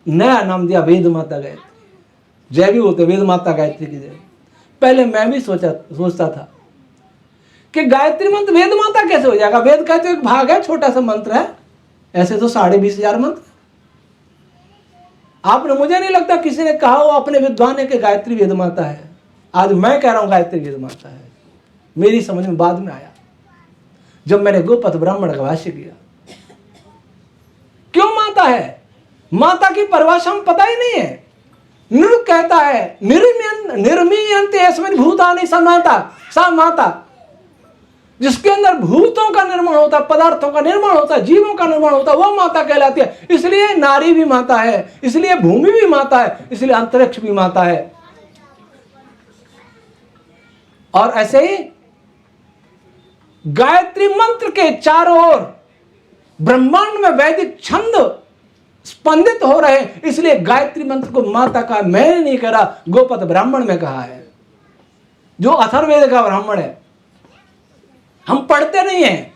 नया नाम दिया, वेद माता गायत्री। जय भी होते वेद माता गायत्री की जय। पहले मैं भी सोचता था कि गायत्री मंत्र वेद माता कैसे हो जाएगा। वेद का तो एक भाग है, छोटा सा मंत्र है, ऐसे तो 20,500 मंत्र। आपने, मुझे नहीं लगता किसी ने कहा हो अपने विद्वान है कि गायत्री वेद माता है। आज मैं कह रहा हूं गायत्री वेद माता है। मेरी समझ में बाद में आया जब मैंने गोपथ ब्राह्मण का भाष्य किया। क्यों माता है? माता की परिभाषा हम पता ही नहीं है। निर कहता है निर्मीयन्ते अस्मिन् भूतानि सा माता, जिसके अंदर भूतों का निर्माण होता है, पदार्थों का निर्माण होता है, जीवों का निर्माण होता है, वो माता कहलाती है। इसलिए नारी भी माता है, इसलिए भूमि भी माता है, इसलिए अंतरिक्ष भी माता है। और ऐसे ही गायत्री मंत्र के चारों ओर ब्रह्मांड में वैदिक छंद स्पंदित हो रहे हैं, इसलिए गायत्री मंत्र को माता का मैंने नहीं कहा, गोपथ ब्राह्मण में कहा है, जो अथर्ववेद का ब्राह्मण है। हम पढ़ते नहीं हैं,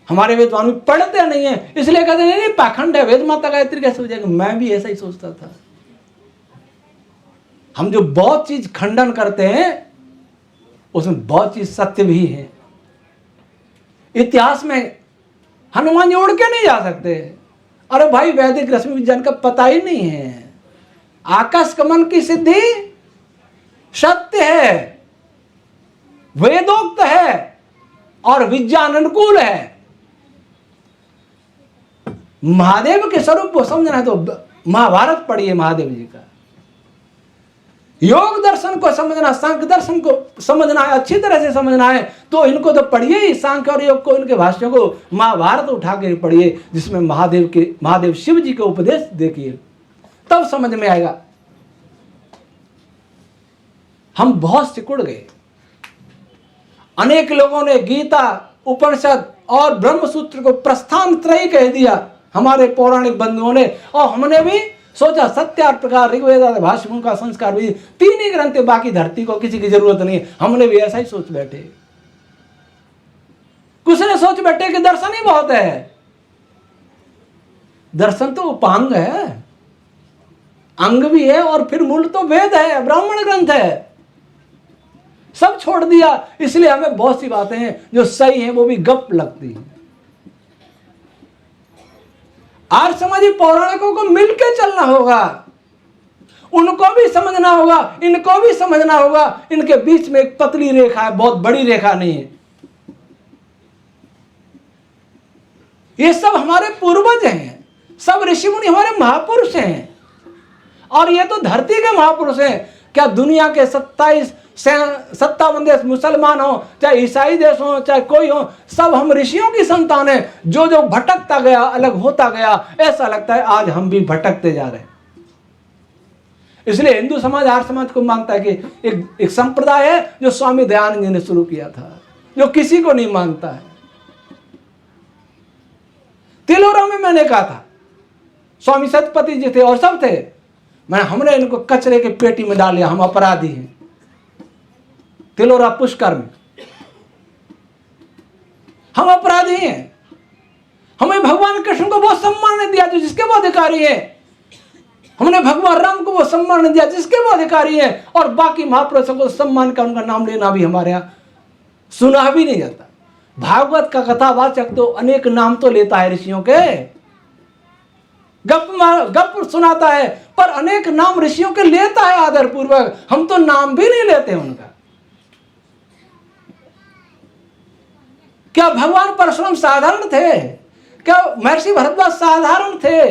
हमारे विद्वान पढ़ते नहीं हैं, इसलिए कहते नहीं पाखंड है, वेद माता गायत्री कैसे हो जाएगा। मैं भी ऐसा ही सोचता था। हम जो बहुत चीज खंडन करते हैं उसमें बहुत चीज सत्य भी है। इतिहास में हनुमान जी उड़ के नहीं जा सकते। अरे भाई, वैदिक रश्मि विज्ञान का पता ही नहीं है। आकाश गमन की सिद्धि सत्य है, वेदोक्त है और विज्ञान अनुकूल है। महादेव के स्वरूप को समझना है तो महाभारत पढ़िए महादेव जी का। योग दर्शन को समझना, सांख्य दर्शन को समझना है, अच्छी तरह से समझना है तो इनको तो पढ़िए ही, सांख्य और योग को, इनके भाष्यों को, महाभारत उठा के पढ़िए, जिसमें महादेव शिव जी के उपदेश देखिए, तब समझ में आएगा। हम बहुत सिकुड़ गए। अनेक लोगों ने गीता, उपनिषद और ब्रह्मसूत्र को प्रस्थान त्रयी कह दिया, हमारे पौराणिक बंधुओं ने। और हमने भी सोचा सत्यार प्रकार ऋग्वेद भाष्य का संस्कार भी 3 ही ग्रंथ, बाकी धरती को किसी की जरूरत नहीं है। हमने भी ऐसा ही सोच बैठे। कुछ ने सोच बैठे कि दर्शन ही बहुत है। दर्शन तो उपांग है, अंग भी है, और फिर मूल तो वेद है, ब्राह्मण ग्रंथ है। सब छोड़ दिया। इसलिए हमें बहुत सी बातें हैं जो सही हैं वो भी गप लगती हैं। आर्य समाजी पौराणिकों को मिलकर चलना होगा, उनको भी समझना होगा, इनको भी समझना होगा। इनके बीच में एक पतली रेखा है, बहुत बड़ी रेखा नहीं है। ये सब हमारे पूर्वज हैं, सब ऋषि मुनि हमारे महापुरुष हैं, और ये तो धरती के महापुरुष हैं। क्या दुनिया के 57 देश मुसलमान हो, चाहे ईसाई देश हो, चाहे कोई हो, सब हम ऋषियों की संतान हैं। जो जो भटकता गया, अलग होता गया, ऐसा लगता है आज हम भी भटकते जा रहे हैं। इसलिए हिंदू समाज आर्य समाज को मानता है कि एक संप्रदाय है जो स्वामी दयानंद जी ने शुरू किया था, जो किसी को नहीं मानता है। तिलोरा में मैंने कहा था, स्वामी सतपति जी थे और सब थे, हमने इनको कचरे के पेटी में डाल दिया, हम अपराधी हैं। तिलोरा पुष्कर में हम अपराधी हैं। हमें भगवान कृष्ण को वो सम्मान नहीं दिया जो जिसके वो अधिकारी है। हमने भगवान राम को वो सम्मान नहीं दिया जिसके वो अधिकारी है। और बाकी महापुरुषों को सम्मान का उनका नाम लेना भी हमारे यहां सुना भी नहीं जाता। भागवत का कथावाचक तो अनेक नाम तो लेता है ऋषियों के, गप सुनाता है, पर अनेक नाम ऋषियों के लेता है आदर पूर्वक। हम तो नाम भी नहीं लेते उनका। क्या भगवान परशुराम साधारण थे? क्या महर्षि भरद्वाज साधारण थे?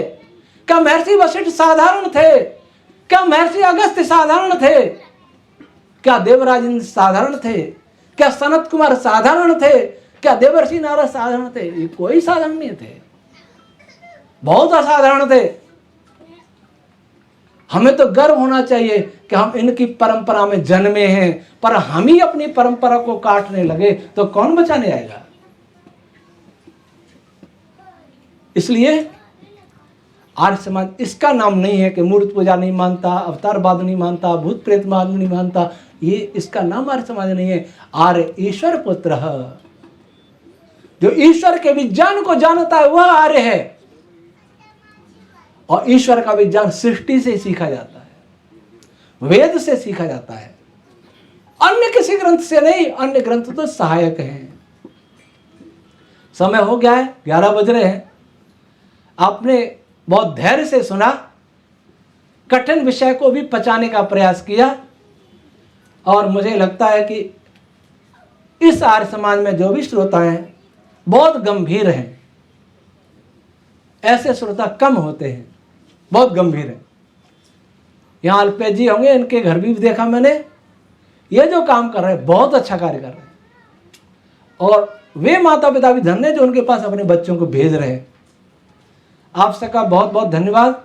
क्या महर्षि वशिष्ठ साधारण थे? क्या महर्षि अगस्त्य साधारण थे? क्या देवराज इंद्र साधारण थे? क्या सनत कुमार साधारण थे? क्या देवर्षि नारद साधारण थे? ये कोई साधारण नहीं थे, बहुत असाधारण थे। हमें तो गर्व होना चाहिए कि हम इनकी परंपरा में जन्मे हैं, पर हम ही अपनी परंपरा को काटने लगे तो कौन बचाने आएगा? इसलिए आर्य समाज इसका नाम नहीं है कि मूर्ति पूजा नहीं मानता, अवतारवाद नहीं मानता, भूत प्रेतवाद नहीं मानता। ये इसका नाम आर्य समाज नहीं है। आर्य ईश्वर पुत्र है, जो ईश्वर के विज्ञान को जानता है वह आर्य है। और ईश्वर का विज्ञान सृष्टि से सीखा जाता है, वेद से सीखा जाता है, अन्य किसी ग्रंथ से नहीं। अन्य ग्रंथ तो सहायक हैं। समय हो गया है, 11 बज रहे हैं। आपने बहुत धैर्य से सुना, कठिन विषय को भी पचाने का प्रयास किया, और मुझे लगता है कि इस आर्य समाज में जो भी श्रोता हैं बहुत गंभीर हैं। ऐसे श्रोता कम होते हैं, बहुत गंभीर हैं। यहाँ अल्पेश जी होंगे, इनके घर भी देखा मैंने। ये जो काम कर रहे हैं बहुत अच्छा कार्य कर रहे हैं, और वे माता पिता भी धन्य जो उनके पास अपने बच्चों को भेज रहे हैं। आप सबका बहुत बहुत धन्यवाद।